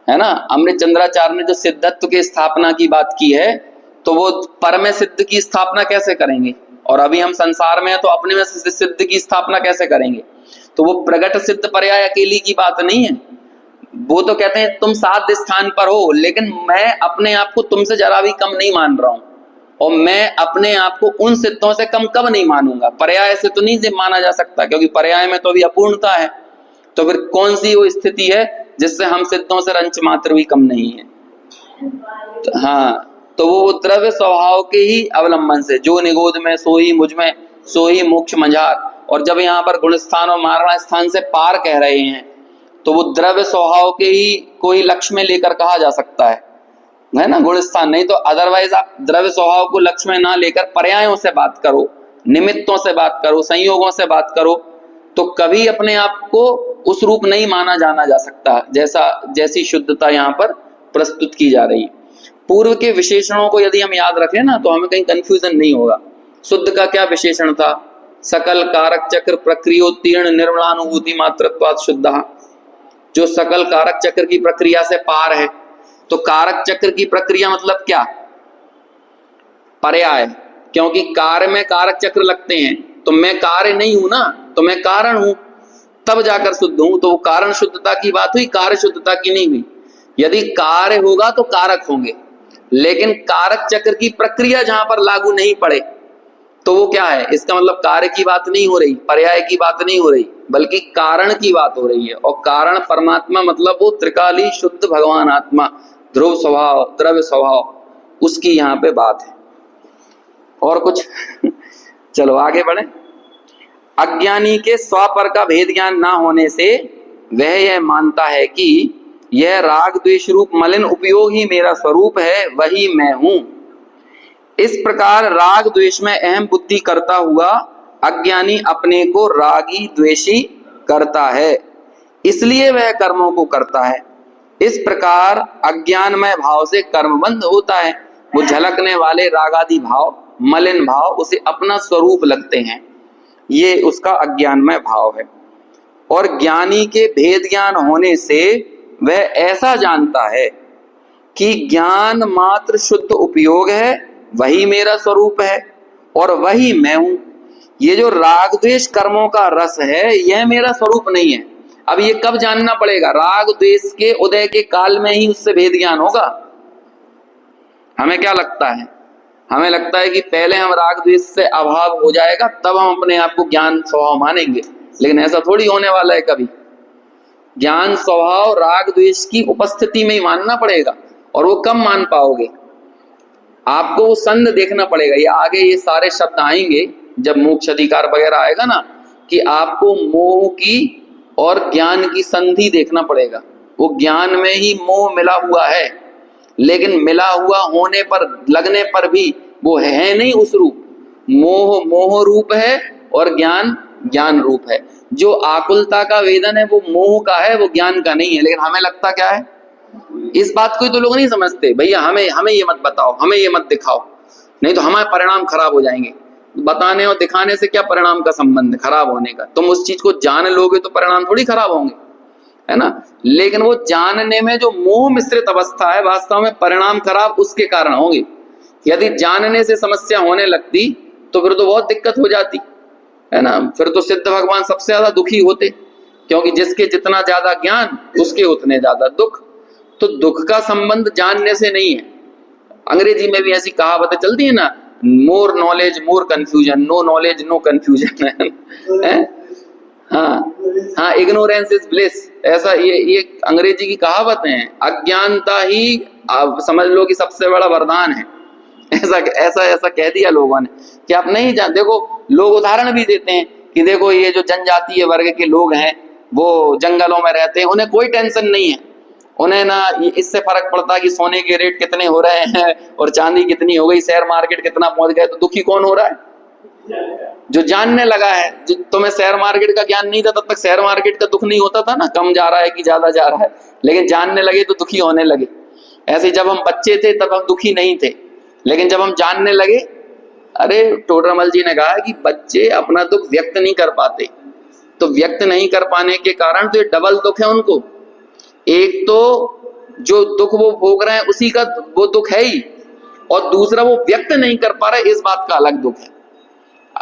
है ना। अमृत चंद्राचार्य ने जो सिद्धत्व की स्थापना की बात की है, तो वो पर में सिद्ध की स्थापना कैसे करेंगे? और अभी हम संसार में है तो अपने में सिद्ध की स्थापना कैसे करेंगे? तो वो प्रगट सिद्ध पर्याय अकेली की बात नहीं है। वो तो कहते हैं तुम साध्य स्थान पर हो, लेकिन मैं अपने आप को तुमसे जरा भी कम नहीं मान रहा हूं, और मैं अपने आप को उन सिद्धों से कम कब नहीं मानूंगा? पर्याय से तो नहीं माना जा सकता, क्योंकि पर्याय में तो अभी अपूर्णता है। तो फिर कौन सी वो स्थिति है जिससे हम सिद्धों से रंच मात्र भी कम नहीं है? तो हाँ, तो वो द्रव्य स्वभाव के ही अवलंबन से, जो निगोद में सो ही मुझ में सो ही मोक्ष मझार। और जब यहाँ पर गुण स्थान और मारणा स्थान से पार कह रहे हैं, तो वो द्रव्य स्वभाव के ही कोई लक्ष्य में लेकर कहा जा सकता है ना, गुण स्थान। नहीं तो अदरवाइज आप द्रव्य स्वभाव को लक्ष्य में ना लेकर पर्यायों से बात करो, निमित्तों से बात करो, संयोगों से बात करो, तो कभी अपने आप को उस रूप नहीं माना जाना जा सकता जैसी शुद्धता यहाँ पर प्रस्तुत की जा रही है। पूर्व के विशेषणों को यदि हम याद रखें ना, तो हमें कहीं कंफ्यूजन नहीं होगा। शुद्ध का क्या विशेषण था? सकल कारक चक्र प्रक्रियोत्तीर्ण निर्मलानुभूति मात्रत्वात् शुद्ध, जो सकल कारक चक्र की प्रक्रिया से पार है। तो कारक चक्र की प्रक्रिया मतलब क्या? पर्याय, क्योंकि कार्य में कारक चक्र लगते हैं, तो मैं कार्य नहीं हूं ना, तो मैं कारण हूं, तब जाकर शुद्ध हूं। तो वो कारण शुद्धता की बात हुई, कार्य शुद्धता की नहीं हुई। यदि कार्य होगा तो कारक होंगे, लेकिन कारक चक्र की प्रक्रिया जहां पर लागू नहीं पड़े, तो वो क्या है? इसका मतलब कार्य की बात नहीं हो रही, पर्याय की बात नहीं हो रही, बल्कि कारण की बात हो रही है। और कारण परमात्मा मतलब वो त्रिकाली शुद्ध भगवान आत्मा, ध्रुव स्वभाव, द्रव्य स्वभाव, उसकी यहाँ पे बात है। और कुछ चलो आगे बढ़े। अज्ञानी के स्वपर का भेद ज्ञान ना होने से वह यह मानता है कि यह राग द्वेष रूप मलिन उपयोग ही मेरा स्वरूप है, वही मैं हूं। इस प्रकार राग द्वेष में अहम बुद्धि करता हुआ अज्ञानी अपने को रागी द्वेषी करता है, इसलिए वह कर्मों को करता है। इस प्रकार अज्ञानमय भाव से कर्म बंध होता है। वो झलकने वाले रागादि भाव, मलिन भाव उसे अपना स्वरूप लगते हैं, ये उसका अज्ञानमय भाव है। और ज्ञानी के भेद ज्ञान होने से वह ऐसा जानता है कि ज्ञान मात्र शुद्ध उपयोग है, वही मेरा स्वरूप है और वही मैं हूं। ये जो राग द्वेष कर्मों का रस है, यह मेरा स्वरूप नहीं है। अब ये कब जानना पड़ेगा? राग द्वेष के उदय के काल में ही उससे भेद ज्ञान होगा। हमें क्या लगता है? हमें लगता है कि पहले हम राग द्वेष से अभाव हो जाएगा, तब हम अपने आप को ज्ञान स्वभाव मानेंगे, लेकिन ऐसा थोड़ी होने वाला है कभी। ज्ञान स्वभाव राग द्वेष की उपस्थिति में ही मानना पड़ेगा, और वो कब मान पाओगे? आपको वो संध देखना पड़ेगा। ये आगे ये सारे शब्द आएंगे जब मोक्ष अधिकार वगैरह आएगा ना, कि आपको मोह की और ज्ञान की संधि देखना पड़ेगा। वो ज्ञान में ही मोह मिला हुआ है, लेकिन मिला हुआ होने पर, लगने पर भी वो है नहीं उस रूप। मोह मोह रूप है और ज्ञान ज्ञान रूप है। जो आकुलता का वेदन है वो मोह का है, वो ज्ञान का नहीं है। लेकिन हमें लगता क्या है, इस बात को तो लोग नहीं समझते। भैया हमें हमें ये मत बताओ, हमें ये मत दिखाओ, नहीं तो हमारे परिणाम खराब हो जाएंगे। बताने और दिखाने से क्या परिणाम का संबंध है खराब होने का? तुम उस चीज को जान लोगे तो परिणाम थोड़ी खराब होंगे, है ना। लेकिन वो जानने में जो मोह मिश्रित अवस्था है, वास्तव में परिणाम खराब उसके कारण होंगे। यदि जानने से समस्या होने लगती तो फिर तो बहुत दिक्कत हो जाती, है ना। फिर तो सिद्ध भगवान सबसे ज्यादा दुखी होते, क्योंकि जिसके जितना ज्यादा ज्ञान उसके उतने ज्यादा दुख। तो दुख का संबंध जानने से नहीं है। अंग्रेजी में भी ऐसी कहावतें चलती है ना, more knowledge more confusion, no knowledge no confusion. हाँ हाँ, इग्नोरेंस इज ब्लिस, ऐसा ये अंग्रेजी की कहावतें हैं। अज्ञानता ही आप समझ लो कि सबसे बड़ा वरदान है। ऐसा ऐसा ऐसा कह दिया लोगों ने कि आप नहीं जान। देखो लोग उदाहरण भी देते हैं कि देखो ये जो जनजातीय वर्ग के लोग हैं वो जंगलों में रहते हैं, उन्हें कोई टेंशन नहीं है। उन्हें ना इससे फर्क पड़ता कि सोने के रेट कितने हो रहे हैं और चांदी कितनी हो गई, शेयर मार्केट कितना पहुंच गया। तो दुखी कौन हो रहा है? जो जानने लगा है। जो तुम्हें शेयर मार्केट का ज्ञान नहीं था तब तक शेयर मार्केट का दुख नहीं होता था ना, कम जा रहा है कि ज्यादा जा रहा है। लेकिन जानने लगे तो दुखी होने लगे। ऐसे जब हम बच्चे थे तब हम दुखी नहीं थे, लेकिन जब हम जानने लगे, अरे टोडरमल जी ने कहा कि बच्चे अपना दुख व्यक्त नहीं कर पाते, तो व्यक्त नहीं कर पाने के कारण तो ये डबल दुख है उनको। एक तो जो दुख वो भोग रहे हैं उसी का वो दुख है ही, और दूसरा वो व्यक्त नहीं कर पा रहे, इस बात का अलग दुख है।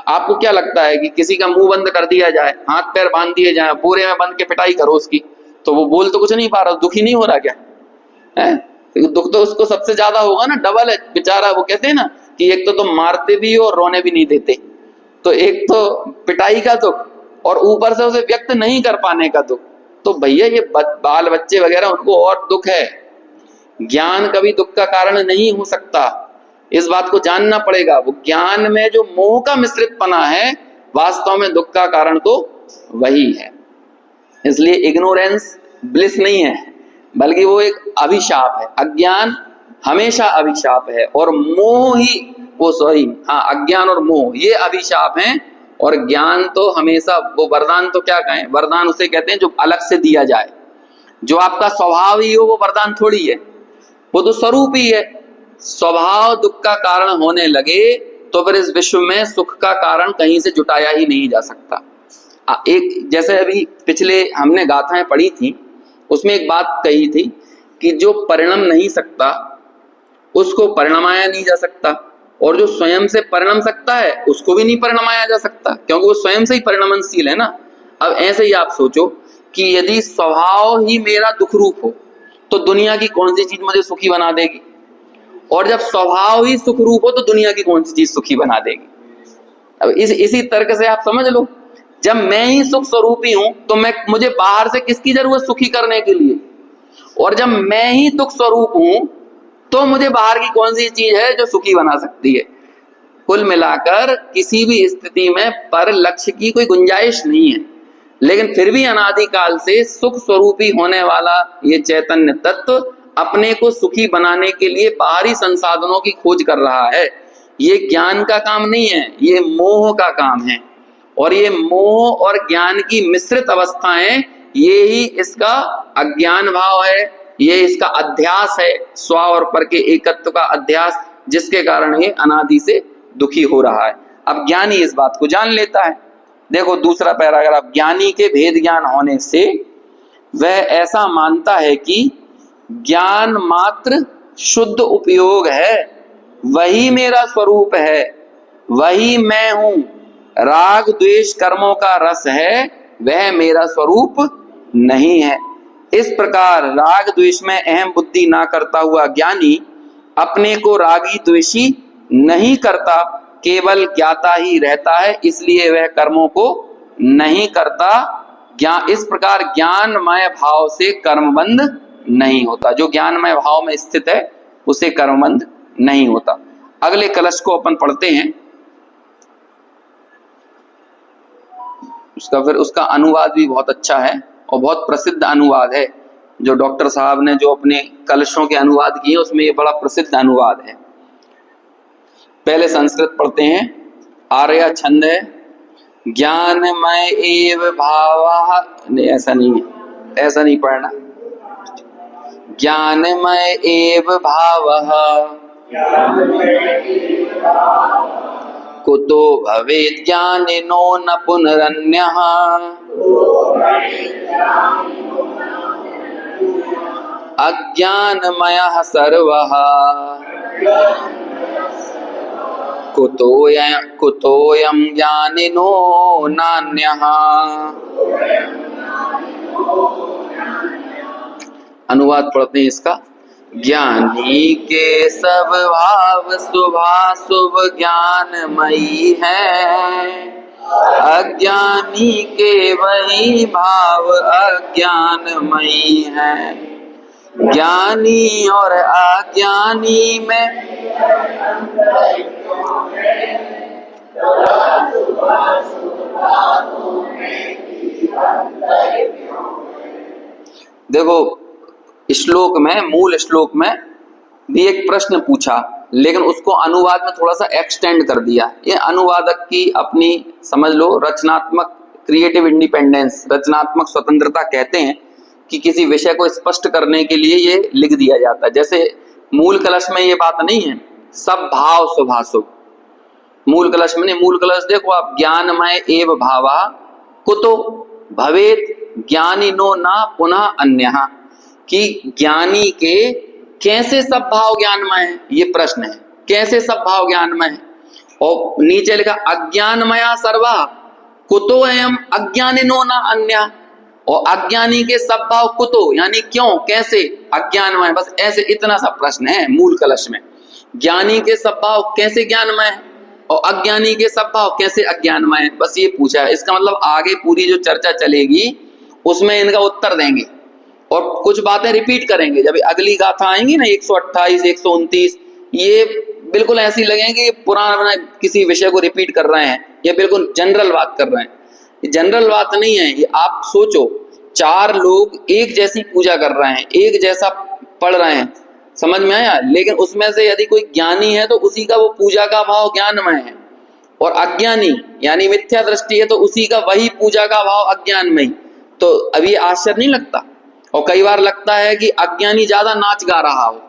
आपको क्या लगता है कि किसी का मुंह बंद कर दिया जाए, हाथ पैर बांध दिए जाए, पूरे में बंद के पिटाई करो उसकी, तो वो बोल तो कुछ नहीं पा रहा, दुखी नहीं हो रहा क्या है? दुख तो उसको सबसे ज्यादा होगा ना, डबल है बेचारा। वो कहते हैं ना कि एक तो तुम मारते भी हो और रोने भी नहीं देते, तो एक तो पिटाई का दुख और ऊपर से उसे व्यक्त नहीं कर पाने का दुख। तो भैया ये बाल बच्चे वगैरह उनको और दुख है। ज्ञान कभी दुख का कारण नहीं हो सकता, इस बात को जानना पड़ेगा। वो ज्ञान में जो मोह का मिश्रितपना है वास्तव में दुख का कारण तो वही है। इसलिए इग्नोरेंस ब्लिस नहीं है, बल्कि वो एक अभिशाप है। अज्ञान हमेशा अभिशाप है और मोह ही वो अज्ञान और मोह ये अभिशाप हैं, और ज्ञान तो हमेशा वो वरदान। तो क्या कहें, वरदान उसे कहते हैं जो अलग से दिया जाए। जो आपका स्वभाव ही हो वो वरदान थोड़ी है, वो तो स्वरूप ही है। स्वभाव दुख का कारण होने लगे तो फिर इस विश्व में सुख का कारण कहीं से जुटाया ही नहीं जा सकता। एक जैसे अभी पिछले हमने गाथाएं पढ़ी थी, उसमें एक बात कही थी कि जो परिणम नहीं सकता उसको परिणमाया नहीं जा सकता, और जो स्वयं से परिणम सकता है उसको भी नहीं परिणमाया जा सकता, क्योंकि वो स्वयं से ही परिणमनशील है ना। अब ऐसे ही आप सोचो कि यदि स्वभाव ही मेरा दुख रूप हो तो दुनिया की कौन सी चीज मुझे सुखी बना देगी, और जब स्वभाव ही सुख रूप हो तो दुनिया की कौन सी चीज सुखी बना देगी। अब इसी तर्क से आप समझ लो, जब मैं ही सुख स्वरूप ही हूं तो मुझे बाहर से किसकी जरूरत सुखी करने के लिए, और जब मैं ही दुख स्वरूप हूं तो मुझे बाहर की कौन सी चीज है जो सुखी बना सकती है। कुल मिलाकर किसी भी स्थिति में पर लक्ष्य की कोई गुंजाइश नहीं है, लेकिन फिर भी अनादिकाल से सुख स्वरूपी होने वाला ये चैतन्य तत्व अपने को सुखी बनाने के लिए बाहरी संसाधनों की खोज कर रहा है। ये ज्ञान का काम नहीं है, ये मोह का काम है, और ये मोह और ज्ञान की मिश्रित अवस्थाएं, ये ही इसका अज्ञान भाव है, ये इसका अध्यास है, स्व और पर के एकत्व का अध्यास, जिसके कारण ये अनादि से दुखी हो रहा है। अब ज्ञानी इस बात को जान लेता है। देखो दूसरा पैराग्राफ, ज्ञानी के भेद ज्ञान होने से वह ऐसा मानता है कि ज्ञान मात्र शुद्ध उपयोग है, वही मेरा स्वरूप है, वही मैं हूं। राग द्वेष कर्मों का रस है, वह मेरा स्वरूप नहीं है। इस प्रकार राग द्वेष में अहम बुद्धि ना करता हुआ ज्ञानी अपने को रागी द्वेषी नहीं करता, केवल ज्ञाता ही रहता है, इसलिए वह कर्मों को नहीं करता। इस प्रकार ज्ञानमय भाव से कर्मबंध नहीं होता। जो ज्ञानमय भाव में स्थित है उसे कर्मबंध नहीं होता। अगले कलश को अपन पढ़ते हैं, उसका अनुवाद भी बहुत अच्छा है और बहुत प्रसिद्ध अनुवाद है। जो डॉक्टर साहब ने जो अपने कलशों के अनुवाद किए उसमें ये बड़ा प्रसिद्ध अनुवाद है। पहले संस्कृत पढ़ते हैं। आर्या छंद है, ज्ञानमय एव भावः, नहीं ऐसा नहीं है, ऐसा नहीं पढ़ना। ज्ञानमय एव भावः कुतो भवेत् ज्ञानिनो न पुनरन्यः। अज्ञानमयः सर्वः कुतोऽयं ज्ञानिनो नान्यः। अनुवाद पढ़ते हैं इसका। ज्ञानी के सब भाव शुभाशुभ ज्ञानमयी है, अज्ञानी के वही भाव अज्ञानमयी है। ज्ञानी और अज्ञानी में देखो, श्लोक में, मूल श्लोक में भी एक प्रश्न पूछा, लेकिन उसको अनुवाद में थोड़ा सा एक्सटेंड कर दिया। ये अनुवादक की अपनी, समझ लो, रचनात्मक क्रिएटिव इंडिपेंडेंस, रचनात्मक स्वतंत्रता कहते हैं कि किसी विषय को स्पष्ट करने के लिए ये लिख दिया जाता है। जैसे मूल कलश में ये बात नहीं है, सब भाव शुभाशुभ, मूल कलश में नहीं। मूल कलश देखो आप, ज्ञानमय एव भावा कुतो भवेत् ज्ञानिनो न पुनः अन्यः, कि ज्ञानी के कैसे सब भाव ज्ञानमय है, ये प्रश्न है, कैसे सब भाव ज्ञानमय है। और नीचे लिखा अज्ञानमया सर्वा कुतो अयम अज्ञानिनो न अन्य, और अज्ञानी के सब भाव कुतो यानी क्यों, कैसे अज्ञानमय, बस ऐसे इतना सा प्रश्न है मूल कलश में। ज्ञानी के सब भाव कैसे ज्ञानमय है और अज्ञानी के सब भाव कैसे अज्ञानमय है, बस ये पूछा है। इसका मतलब आगे पूरी जो चर्चा चलेगी उसमें इनका उत्तर देंगे और कुछ बातें रिपीट करेंगे। जब अगली गाथा आएंगी ना 128, 129, ये बिल्कुल ऐसी लगेंगे कि पुराना किसी विषय को रिपीट कर रहे हैं, ये बिल्कुल जनरल बात कर रहे हैं। ये जनरल बात नहीं है, ये आप सोचो, 4 लोग एक जैसी पूजा कर रहे हैं, एक जैसा पढ़ रहे हैं, समझ में आया। लेकिन उसमें से यदि कोई ज्ञानी है तो उसी का वो पूजा का भाव ज्ञानमय है, और अज्ञानी यानी मिथ्या दृष्टि है तो उसी का वही पूजा का भाव अज्ञानमय। तो अभी आश्चर्य नहीं लगता। और कई बार लगता है कि अज्ञानी ज्यादा नाच गा रहा हो,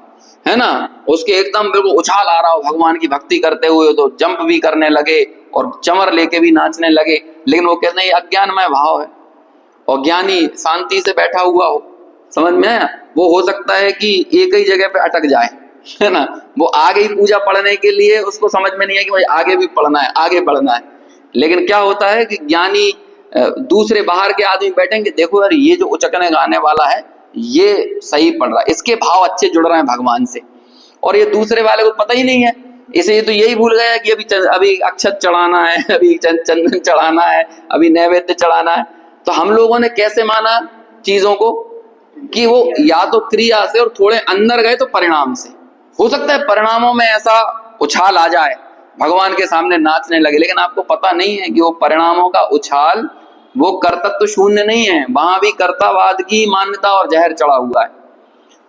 है ना, उसके एकदम बिल्कुल उछाल आ रहा हो भगवान की भक्ति करते हुए, तो जंप भी करने लगे और चमर लेके भी नाचने लगे, लेकिन वो कहते हैं ये अज्ञानमय भाव है। और ज्ञानी शांति से बैठा हुआ हो, समझ में आया। वो हो सकता है कि एक ही जगह पे अटक जाए, है ना, वो आगे ही पूजा पढ़ने के लिए उसको समझ में नहीं है कि भाई आगे भी पढ़ना है, आगे बढ़ना है। लेकिन क्या होता है कि ज्ञानी दूसरे बाहर के आदमी बैठेंगे, देखो यार ये जो उचकने गाने वाला है ये सही पढ़ रहा है, इसके भाव अच्छे जुड़ रहे हैं भगवान से, और ये दूसरे वाले को पता ही नहीं है, इसे तो यही भूल गया कि अभी अक्षत चढ़ाना है, अभी चंदन चढ़ाना है, अभी नैवेद्य चढ़ाना है। तो हम लोगों ने कैसे माना चीजों को कि वो या तो क्रिया से और थोड़े अंदर गए तो परिणाम से। हो सकता है परिणामों में ऐसा उछाल आ जाए, भगवान के सामने नाचने लगे, लेकिन आपको पता नहीं है कि वो परिणामों का उछाल वो कर्तत्व शून्य नहीं है, वहां भी कर्तावाद की मान्यता और जहर चढ़ा हुआ है।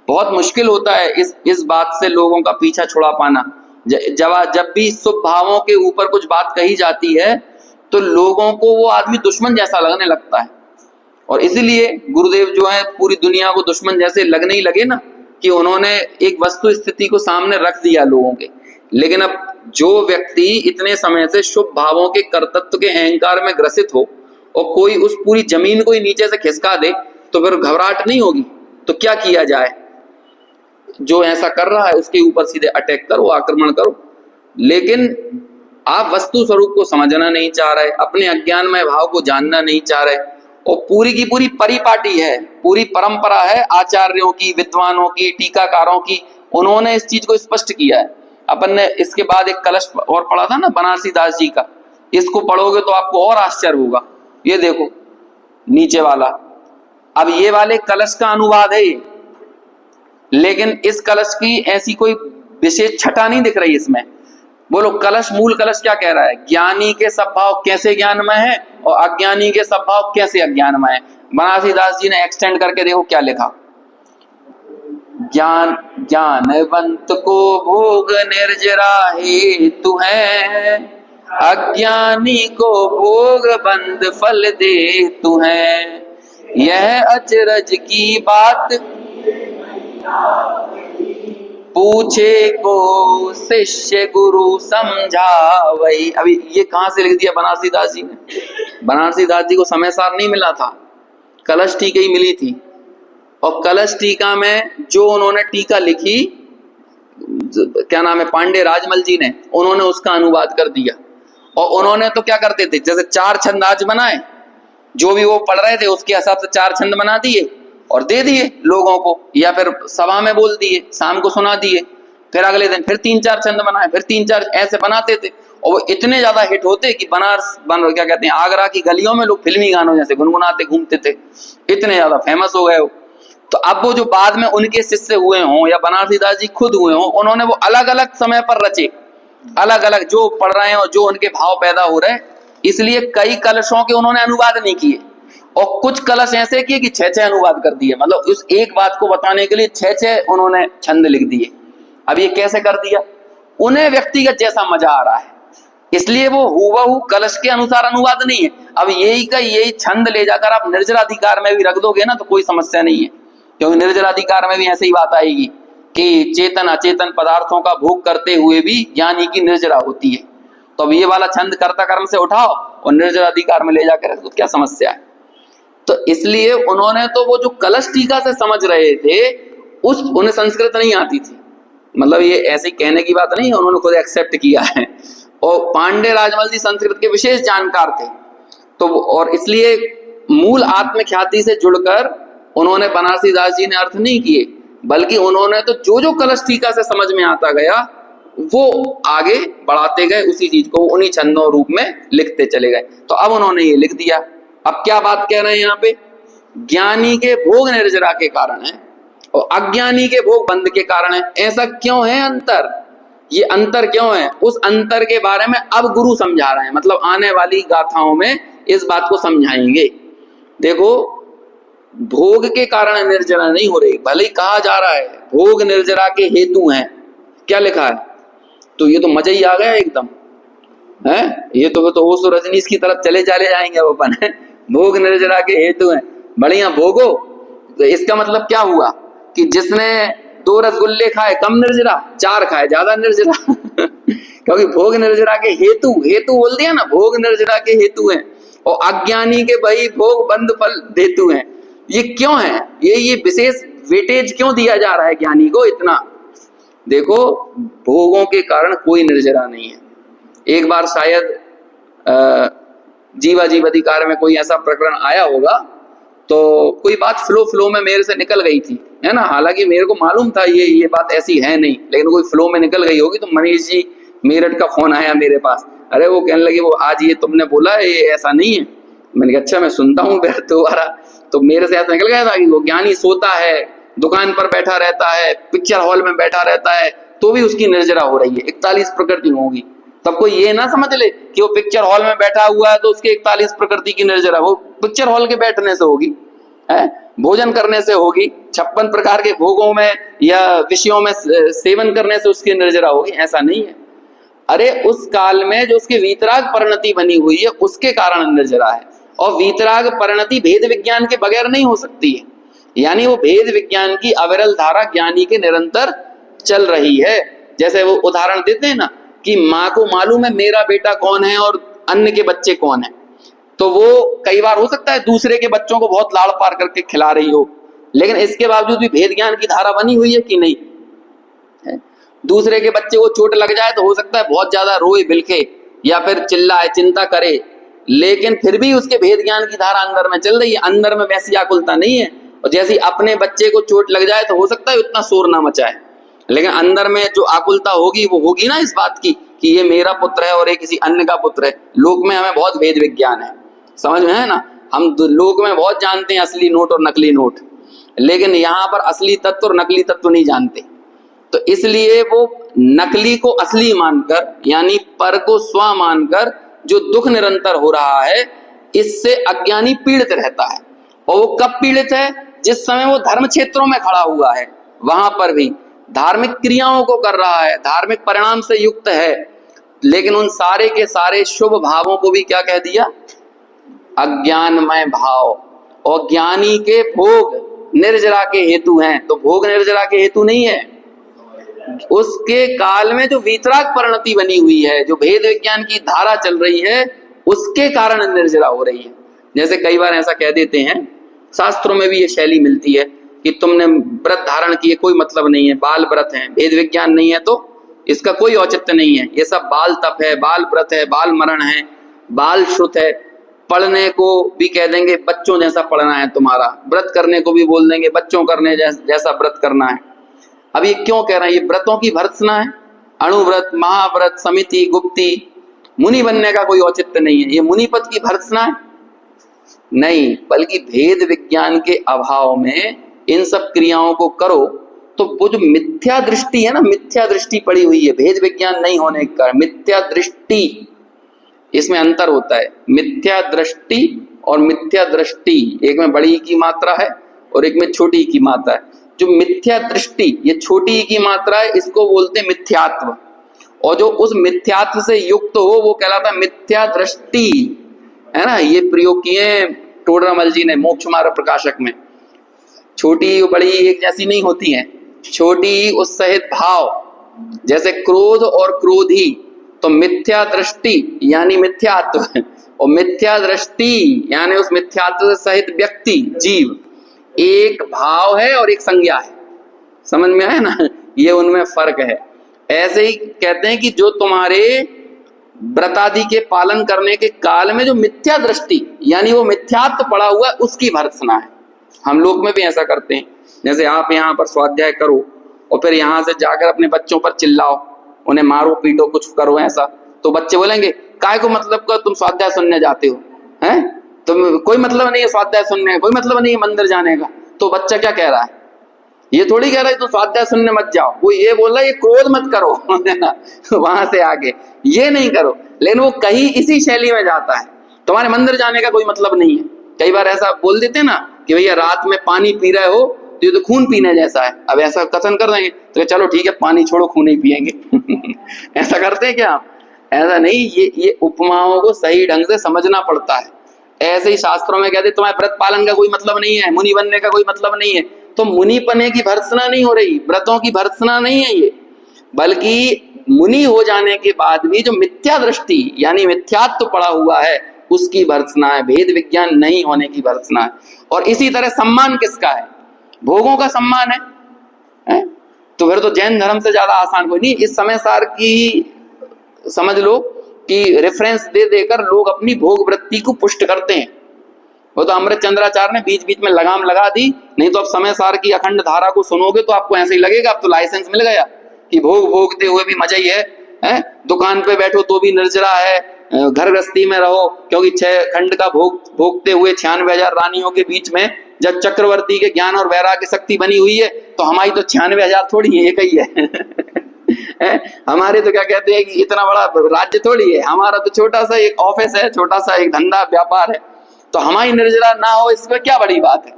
बहुत मुश्किल होता है इस बात से लोगों का पीछा छुड़ा पाना। जब भी शुभ भावों के ऊपर कुछ बात कही जाती है तो लोगों को वो आदमी दुश्मन जैसा लगने लगता है, और इसीलिए गुरुदेव जो है पूरी दुनिया को दुश्मन जैसे लगने ही लगे ना, कि उन्होंने एक वस्तु स्थिति को सामने रख दिया लोगों के। लेकिन अब जो व्यक्ति इतने समय से शुभ भावों के कर्तत्व के अहंकार में ग्रसित हो और कोई उस पूरी जमीन को ही नीचे से खिसका दे, तो फिर घबराहट नहीं होगी। तो क्या किया जाए, जो ऐसा कर रहा है उसके ऊपर सीधे अटैक करो, आक्रमण करो। लेकिन आप वस्तु स्वरूप को समझना नहीं चाह रहे, अपने अज्ञानमय भाव को जानना नहीं चाह रहे, और पूरी की पूरी परिपाटी है, पूरी परंपरा है आचार्यों की, विद्वानों की, टीकाकारों की, उन्होंने इस चीज को स्पष्ट किया है। अपन ने इसके बाद एक कलश और पढ़ा था ना बनारसी दास जी का, इसको पढ़ोगे तो आपको और आश्चर्य होगा। ये देखो नीचे वाला, अब ये वाले कलश का अनुवाद है, लेकिन इस कलश की ऐसी कोई विशेष छटा नहीं दिख रही इसमें। बोलो कलश, मूल कलश क्या कह रहा है, ज्ञानी के सब भाव कैसे ज्ञानमय है और अज्ञानी के सब भाव कैसे अज्ञानमय है। बनारसी दास जी ने एक्सटेंड करके देखो क्या लिखा, ज्ञानवंत को भोग निर्जरा हेतु है, अज्ञानी को भोग बंद फल दे तू है। यह अचरज की बात पूछे को शिष्य गुरु समझावई। अभी ये कहां से लिख दिया बनारसी दास जी ने? बनारसी दास जी को समय सार नहीं मिला था, कलश टीका ही मिली थी। और कलश टीका में जो उन्होंने टीका लिखी, क्या नाम है, पांडे राजमल जी ने, उन्होंने उसका अनुवाद कर दिया। और उन्होंने तो क्या करते थे, जैसे 4 छंद आज बनाए, जो भी वो पढ़ रहे थे उसके हिसाब से 4 छंद बना दिए और दे दिए लोगों को, या फिर सभा में बोल दिए, शाम को सुना दिए, फिर अगले दिन फिर 3-4 छंद बनाए, फिर 3-4 ऐसे बनाते थे। और वो इतने ज्यादा हिट होते कि बनारस क्या कहते हैं, आगरा की गलियों में लोग फिल्मी गानों जैसे गुनगुनाते घूमते थे, इतने ज्यादा फेमस हो गए हो। तो अब वो जो बाद में उनके शिष्य हुए हों या बनारसी दास जी खुद हुए हों, उन्होंने वो अलग अलग समय पर रचे, अलग अलग जो पढ़ रहे हैं और जो उनके भाव पैदा हो रहे हैं, इसलिए कई कलशों के उन्होंने अनुवाद नहीं किए। और कुछ कलश ऐसे किए कि 6-6 अनुवाद कर दिए, मतलब उस एक बात को बताने के लिए 6-6 उन्होंने छंद लिख दिए। अब ये कैसे कर दिया? उन्हें व्यक्तिगत जैसा मजा आ रहा है, इसलिए वो हुबहू कलश के अनुसार अनुवाद नहीं है। अब यही का यही छंद ले जाकर आप निर्जराधिकार में भी रख दोगे ना तो कोई समस्या नहीं है, क्योंकि निर्जराधिकार में भी ऐसे ही बात आएगी कि चेतन अचेतन पदार्थों का भोग करते हुए भी ज्ञानी की निर्जरा होती है। तो अब ये वाला छंद कर्ता कर्म से उठाओ और निर्जराधिकार में ले जाकर रख दो, क्या समस्या है? तो इसलिए उन्होंने तो वो जो कलश टीका से समझ रहे थे, उन्हें संस्कृत नहीं आती थी, मतलब ये ऐसे कहने की बात नहीं है, उन्होंने खुद एक्सेप्ट किया है। और पांडे राजमल जी संस्कृत के विशेष जानकार थे, तो और इसलिए मूल आत्मख्याति से जुड़कर उन्होंने बनारसी दास जी ने अर्थ नहीं किए, बल्कि उन्होंने तो जो जो कलश टीका से समझ में आता गया वो आगे बढ़ाते गए, उसी चीज को उन्हीं छंदों रूप में लिखते चले गए। तो अब उन्होंने ये लिख दिया। अब क्या बात कह रहे हैं यहाँ पे? ज्ञानी के भोग निर्जरा के कारण है और अज्ञानी के भोग बंद के कारण है। ऐसा क्यों है अंतर? ये अंतर क्यों है? उस अंतर के बारे में अब गुरु समझा रहे हैं, मतलब आने वाली गाथाओं में इस बात को समझाएंगे। देखो, भोग के कारण निर्जरा नहीं हो रही, भले ही कहा जा रहा है भोग निर्जरा के हेतु हैं, क्या लिखा है? तो ये तो मजा ही आ गया एकदम, है ये तो होश और रजनीश की तरफ चले जाएंगे अब अपन। भोग निर्जरा के हेतु हैं, बढ़िया भोगो। तो इसका मतलब क्या हुआ कि जिसने 2 रसगुल्ले खाए कम निर्जरा, 4 खाए ज्यादा निर्जरा। क्योंकि भोग निर्जरा के हेतु बोल दिया ना, भोग निर्जरा के हेतु हैं। और अज्ञानी के भाई भोग बंद फल देतु हैं। ये क्यों है? ये विशेष वेटेज क्यों दिया जा रहा है ज्ञानी को इतना? देखो, भोगों के कारण कोई निर्जरा नहीं है। एक बार शायद जीवा जीव अधिकार में कोई ऐसा प्रकरण आया होगा, तो कोई बात फ्लो में मेरे से निकल गई थी, है ना, हालांकि मेरे को मालूम था ये बात ऐसी है नहीं, लेकिन कोई फ्लो में निकल गई होगी। तो मनीष जी मेरठ का फोन आया मेरे पास, अरे वो कहने लगे वो आज ये तुमने बोला है ये ऐसा नहीं है। मैंने कहा अच्छा मैं सुनता हूँ दोबारा। तो मेरे से ऐसा निकल गया था कि वो ज्ञानी सोता है, दुकान पर बैठा रहता है, पिक्चर हॉल में बैठा रहता है, तो भी उसकी निर्जरा हो रही है, 41 प्रकृति होगी। तब कोई ये ना समझ ले कि वो पिक्चर हॉल में बैठा हुआ है तो उसके 41 प्रकृति की निर्जरा, वो पिक्चर हॉल के बैठने से होगी, है भोजन करने से होगी, 56 प्रकार के भोगों में या विषयों में सेवन करने से उसकी निर्जरा होगी, ऐसा नहीं है। अरे उस काल में जो उसकी वीतराग परिणति बनी हुई है उसके कारण निर्जरा है। और वीतराग परिणति भेद विज्ञान के बगैर नहीं हो सकती है, यानी वो भेद विज्ञान की अविरल धारा ज्ञानी के निरंतर चल रही है। जैसे वो उदाहरण देते हैं ना कि माँ को मालूम है मेरा बेटा कौन है और अन्य के बच्चे कौन है, तो वो कई बार हो सकता है दूसरे के बच्चों को बहुत लाड़ पार करके खिला रही हो, लेकिन इसके बावजूद भी भेद ज्ञान की धारा बनी हुई है कि नहीं है? दूसरे के बच्चे को चोट लग जाए तो हो सकता है बहुत ज्यादा रोए बिलखे या फिर चिल्लाए चिंता करे, लेकिन फिर भी उसके भेद ज्ञान की धारा अंदर में चल रही है, अंदर में वैसी आकुलता नहीं है। और जैसे अपने बच्चे को चोट लग जाए तो हो सकता है उतना शोर ना मचाए, लेकिन अंदर में जो आकुलता होगी वो होगी ना इस बात की कि ये मेरा पुत्र है और ये किसी अन्य का पुत्र है। लोक में हमें बहुत भेद विज्ञान है, समझ में है ना, हम लोक में बहुत जानते हैं असली नोट और नकली नोट, लेकिन यहाँ पर असली तत्व और नकली तत्व नहीं जानते। तो इसलिए वो नकली को असली मानकर यानी पर को स्व मानकर जो दुख निरंतर हो रहा है इससे अज्ञानी पीड़ित रहता है। और वो कब पीड़ित है? जिस समय वो धर्म क्षेत्रों में खड़ा हुआ है, वहां पर भी धार्मिक क्रियाओं को कर रहा है, धार्मिक परिणाम से युक्त है, लेकिन उन सारे के सारे शुभ भावों को भी क्या कह दिया? अज्ञानमय भाव। और ज्ञानी के भोग निर्जरा के हेतु हैं, तो भोग निर्जरा के हेतु नहीं है, उसके काल में जो वीतराग परिणति बनी हुई है, जो भेद विज्ञान की धारा चल रही है, उसके कारण निर्जरा हो रही है। जैसे कई बार ऐसा कह देते हैं, शास्त्रों में भी ये शैली मिलती है कि तुमने व्रत धारण किए कोई मतलब नहीं है, बाल व्रत है, भेद विज्ञान नहीं है तो इसका कोई औचित्य नहीं है, ये सब बाल तप है, बाल व्रत है, बाल मरण है, बाल श्रुत है। पढ़ने को भी कह देंगे बच्चों जैसा पढ़ना है तुम्हारा, व्रत करने को भी बोल देंगे बच्चों करने जैसा व्रत करना है। अब ये क्यों कह रहे हैं? ये व्रतों की भर्त्सना है। अणुव्रत, महाव्रत, समिति, गुप्ती, मुनि बनने का कोई औचित्य नहीं है, ये मुनि पद की भर्त्सना है नहीं, बल्कि भेद विज्ञान के अभाव में इन सब क्रियाओं को करो तो वो जो मिथ्या दृष्टि है ना, मिथ्या दृष्टि पड़ी हुई है, भेद विज्ञान नहीं होने के कारण मिथ्या दृष्टि, इसमें अंतर होता है। मिथ्या दृष्टि और मिथ्या दृष्टि, एक में बड़ी की मात्रा है और एक में छोटी की मात्रा है। जो मिथ्या दृष्टि, ये छोटी की मात्रा है, इसको बोलते हैं मिथ्यात्व, और जो उस मिथ्यात्व से युक्त हो वो कहलाता है मिथ्या दृष्टि, है ना। ये प्रयोग किए टोडरमल जी ने मोक्ष मार्ग प्रकाशक में। छोटी बड़ी एक जैसी नहीं होती है, छोटी उस सहित भाव, जैसे क्रोध और क्रोधी, तो मिथ्या दृष्टि यानी मिथ्यात्व, और मिथ्या दृष्टि यानी उस मिथ्यात्व से सहित व्यक्ति, जीव, एक भाव है और एक संज्ञा है। समझ में आया ना, ये उनमें फर्क है। ऐसे ही कहते हैं कि जो तुम्हारे व्रतादि के पालन करने के काल में जो मिथ्या दृष्टि यानी वो मिथ्यात्व पड़ा हुआ है, उसकी भर्त्सना है। हम लोग में भी ऐसा करते हैं, जैसे आप यहाँ पर स्वाध्याय करो और फिर यहाँ से जाकर अपने बच्चों पर चिल्लाओ, उन्हें मारो पीटो, कुछ करो ऐसा, तो बच्चे बोलेंगे काय को मतलब का तुम स्वाध्याय सुनने जाते हो, हैं? तुम कोई मतलब नहीं है स्वाध्याय सुनने का, कोई मतलब नहीं है मंदिर जाने का। तो बच्चा क्या कह रहा है? ये थोड़ी कह रहा है तुम स्वाध्याय सुनने मत जाओ, वो ये बोल रहा है ये क्रोध मत करो वहां से आगे ये नहीं करो, लेकिन वो कहीं इसी शैली में जाता है, तुम्हारे मंदिर जाने का कोई मतलब नहीं है। कई बार ऐसा बोल देते हैं ना कि भैया रात में पानी पी रहे हो तो ये तो खून पीने जैसा है, अब ऐसा कथन कर देंगे तो चलो ठीक है पानी छोड़ो, खून ही पियेंगे ऐसा करते हैं क्या आप? ऐसा नहीं, ये उपमाओं को सही ढंग से समझना पड़ता है। ऐसे ही शास्त्रों में कहते तुम्हारे व्रत पालन का कोई मतलब नहीं है, मुनि बनने का कोई मतलब नहीं है, तो मुनि पने की भर्त्सना नहीं हो रही, व्रतों की भर्त्सना नहीं है ये, बल्कि मुनि हो जाने के बाद भी जो मिथ्या दृष्टि यानी मिथ्यात्व पड़ा हुआ है उसकी भर्त्सना है, भेद विज्ञान नहीं होने की भर्त्सना है। और इसी तरह सम्मान किसका है? भोगों का सम्मान है? तो फिर तो जैन धर्म से ज्यादा आसान कोई नहीं। इस समय सार की समझ लो कि रेफरेंस दे देकर लोग अपनी भोग वृत्ति को पुष्ट करते हैं। वो तो अमृत चंद्राचार्य ने बीच बीच में लगाम लगा दी, नहीं तो अब समय सार की अखंड धारा को सुनोगे तो आपको ऐसे ही लगेगा अब तो लाइसेंस मिल गया कि भोग भोगते हुए भी मजा ही है? दुकान पे बैठो तो भी निर्जरा है, घर गृहस्थी में रहो क्योंकि 6 खंड का भोग भोगते हुए 96,000 रानियों के बीच में जब चक्रवर्ती के ज्ञान और वैराग्य शक्ति बनी हुई है तो हमारी तो 96,000 थोड़ी है, एक ही है हमारे तो क्या कहते हैं कि इतना बड़ा राज्य थोड़ी है, हमारा तो छोटा सा एक ऑफिस है, छोटा सा एक धंधा व्यापार है, तो हमारी निर्जरा ना हो इसमें क्या बड़ी बात है?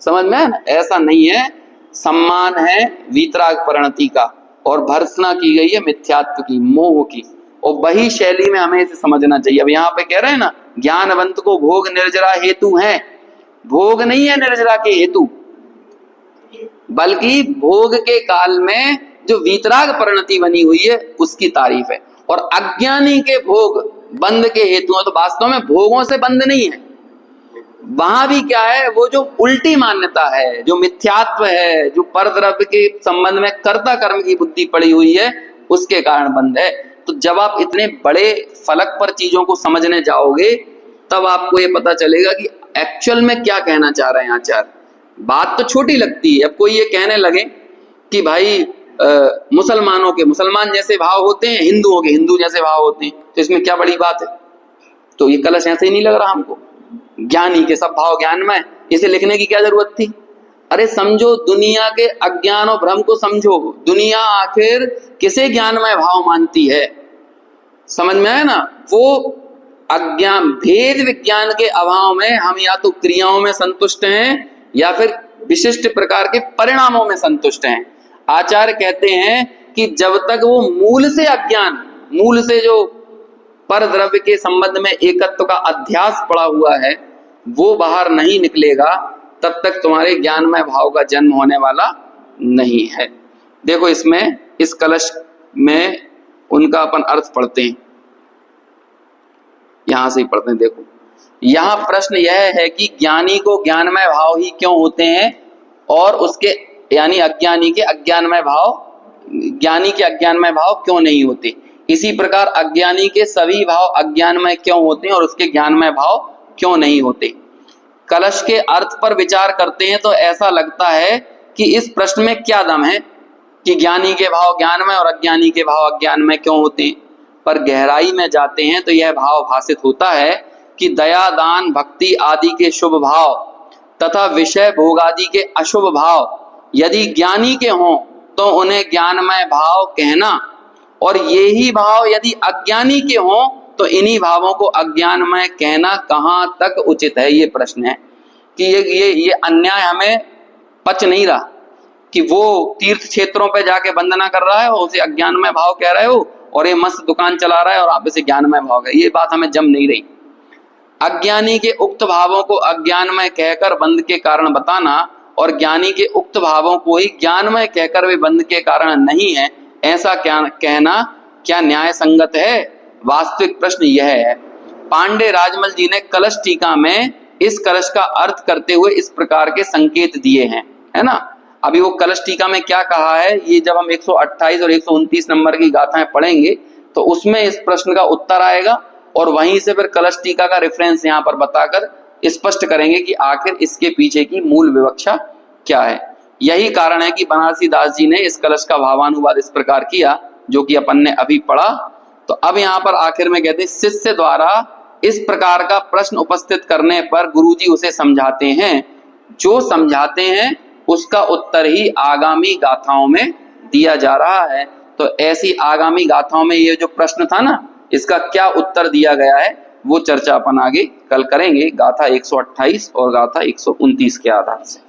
समझ में है ना? ऐसा नहीं है, सम्मान है वीतराग परिणति का और भर्त्सना की गई है मिथ्यात्व की, मोह की, और वही शैली में हमें इसे समझना चाहिए। अब यहाँ पे कह रहे हैं ना ज्ञानवंत को भोग निर्जरा हेतु है, भोग नहीं है निर्जरा के हेतु, बल्कि भोग के काल में जो वीतराग परिणति बनी हुई है उसकी तारीफ है। और अज्ञानी के भोग बंध के हेतु है, तो वास्तव में भोगों से बंध नहीं है, वहां भी क्या है, वो जो उल्टी मान्यता है, जो मिथ्यात्व है, जो परद्रव्य के संबंध में कर्ता कर्म की बुद्धि पड़ी हुई है उसके कारण बंध है। तो जब आप इतने बड़े फलक पर चीजों को समझने जाओगे तब आपको ये पता चलेगा कि एक्चुअल में क्या कहना चाह रहे हैं आचार्य। बात तो छोटी लगती है, अब कोई ये कहने लगे कि भाई मुसलमानों के मुसलमान जैसे भाव होते हैं, हिंदुओं के हिंदू जैसे भाव होते हैं, तो इसमें क्या बड़ी बात है? तो ये कलश ऐसे ही नहीं लग रहा हमको, ज्ञानी के सब भाव ज्ञान में, इसे लिखने की क्या जरूरत थी? अरे समझो दुनिया के अज्ञान और भ्रम को समझो, दुनिया आखिर किसे ज्ञानमय भाव मानती है? समझ में आया ना? वो अज्ञान भेद विज्ञान के अभाव में हम या तो क्रियाओं में संतुष्ट हैं या फिर विशिष्ट प्रकार के परिणामों में संतुष्ट हैं। आचार्य कहते हैं कि जब तक वो मूल से अज्ञान, मूल से जो पर द्रव्य के संबंध में एकत्व का अध्यास पड़ा हुआ है वो बाहर नहीं निकलेगा, तब तक तुम्हारे ज्ञानमय भाव का जन्म होने वाला नहीं है। देखो इसमें, इस कलश में उनका अपन अर्थ पढ़ते हैं, यहां से ही पढ़ते हैं। देखो यहां प्रश्न यह है कि ज्ञानी को ज्ञानमय भाव ही क्यों होते हैं और उसके यानी अज्ञानी के अज्ञानमय भाव, ज्ञानी के अज्ञानमय भाव क्यों नहीं होते। इसी प्रकार अज्ञानी के सभी भाव अज्ञानमय क्यों होते हैं और उसके ज्ञानमय भाव क्यों नहीं होते। कलश के अर्थ पर विचार करते हैं तो ऐसा लगता है कि इस प्रश्न में क्या दम है कि ज्ञानी के भाव ज्ञानमय और अज्ञानी के भाव अज्ञानमय क्यों होते हैं। पर गहराई में जाते हैं तो यह भाव भाषित होता है कि दया, दान, भक्ति आदि के शुभ भाव तथा विषय भोग आदि के अशुभ भाव यदि ज्ञानी के हों तो उन्हें ज्ञानमय भाव कहना, और ये ही भाव यदि अज्ञानी के हों तो इन्हीं भावों को अज्ञानमय कहना कहाँ तक उचित है। ये प्रश्न है कि ये अन्याय हमें पच नहीं रहा कि वो तीर्थ क्षेत्रों पे जाके वंदना कर रहा है और उसे अज्ञानमय भाव कह रहे हो, और ये मस्त दुकान चला रहा है और आप इसे ज्ञानमय भाव कह, ये बात हमें जम नहीं रही। अज्ञानी के उक्त भावों को अज्ञानमय कहकर बंध के कारण बताना और ज्ञानी के उक्त भावों को ही ज्ञानमय कहकर वे बंध के कारण नहीं है, ऐसा क्या कहना क्या न्याय संगत है। वास्तविक प्रश्न यह है। पांडे राजमल जी ने कलश टीका में इस कलश का अर्थ करते हुए इस प्रकार के संकेत दिए हैं, है ना। अभी वो कलश टीका में क्या कहा है, ये जब हम 128 और 129 नंबर की गाथाएं पढ़ेंगे तो उसमें इस प्रश्न का उत्तर आएगा, और वहीं से फिर कलश टीका का रेफरेंस यहाँ पर बताकर स्पष्ट करेंगे कि आखिर इसके पीछे की मूल विवक्षा क्या है। यही कारण है कि बनारसी दास जी ने इस कलश का भावानुवाद इस प्रकार किया जो कि अपन ने अभी पढ़ा। तो अब यहाँ पर आखिर में कहते हैं, शिष्य द्वारा इस प्रकार का प्रश्न उपस्थित करने पर गुरुजी उसे समझाते हैं, जो समझाते हैं उसका उत्तर ही आगामी गाथाओं में दिया जा रहा है। तो ऐसी आगामी गाथाओं में ये जो प्रश्न था ना, इसका क्या उत्तर दिया गया है वो चर्चा अपन आगे कल करेंगे, गाथा 128 और गाथा 129 के आधार से।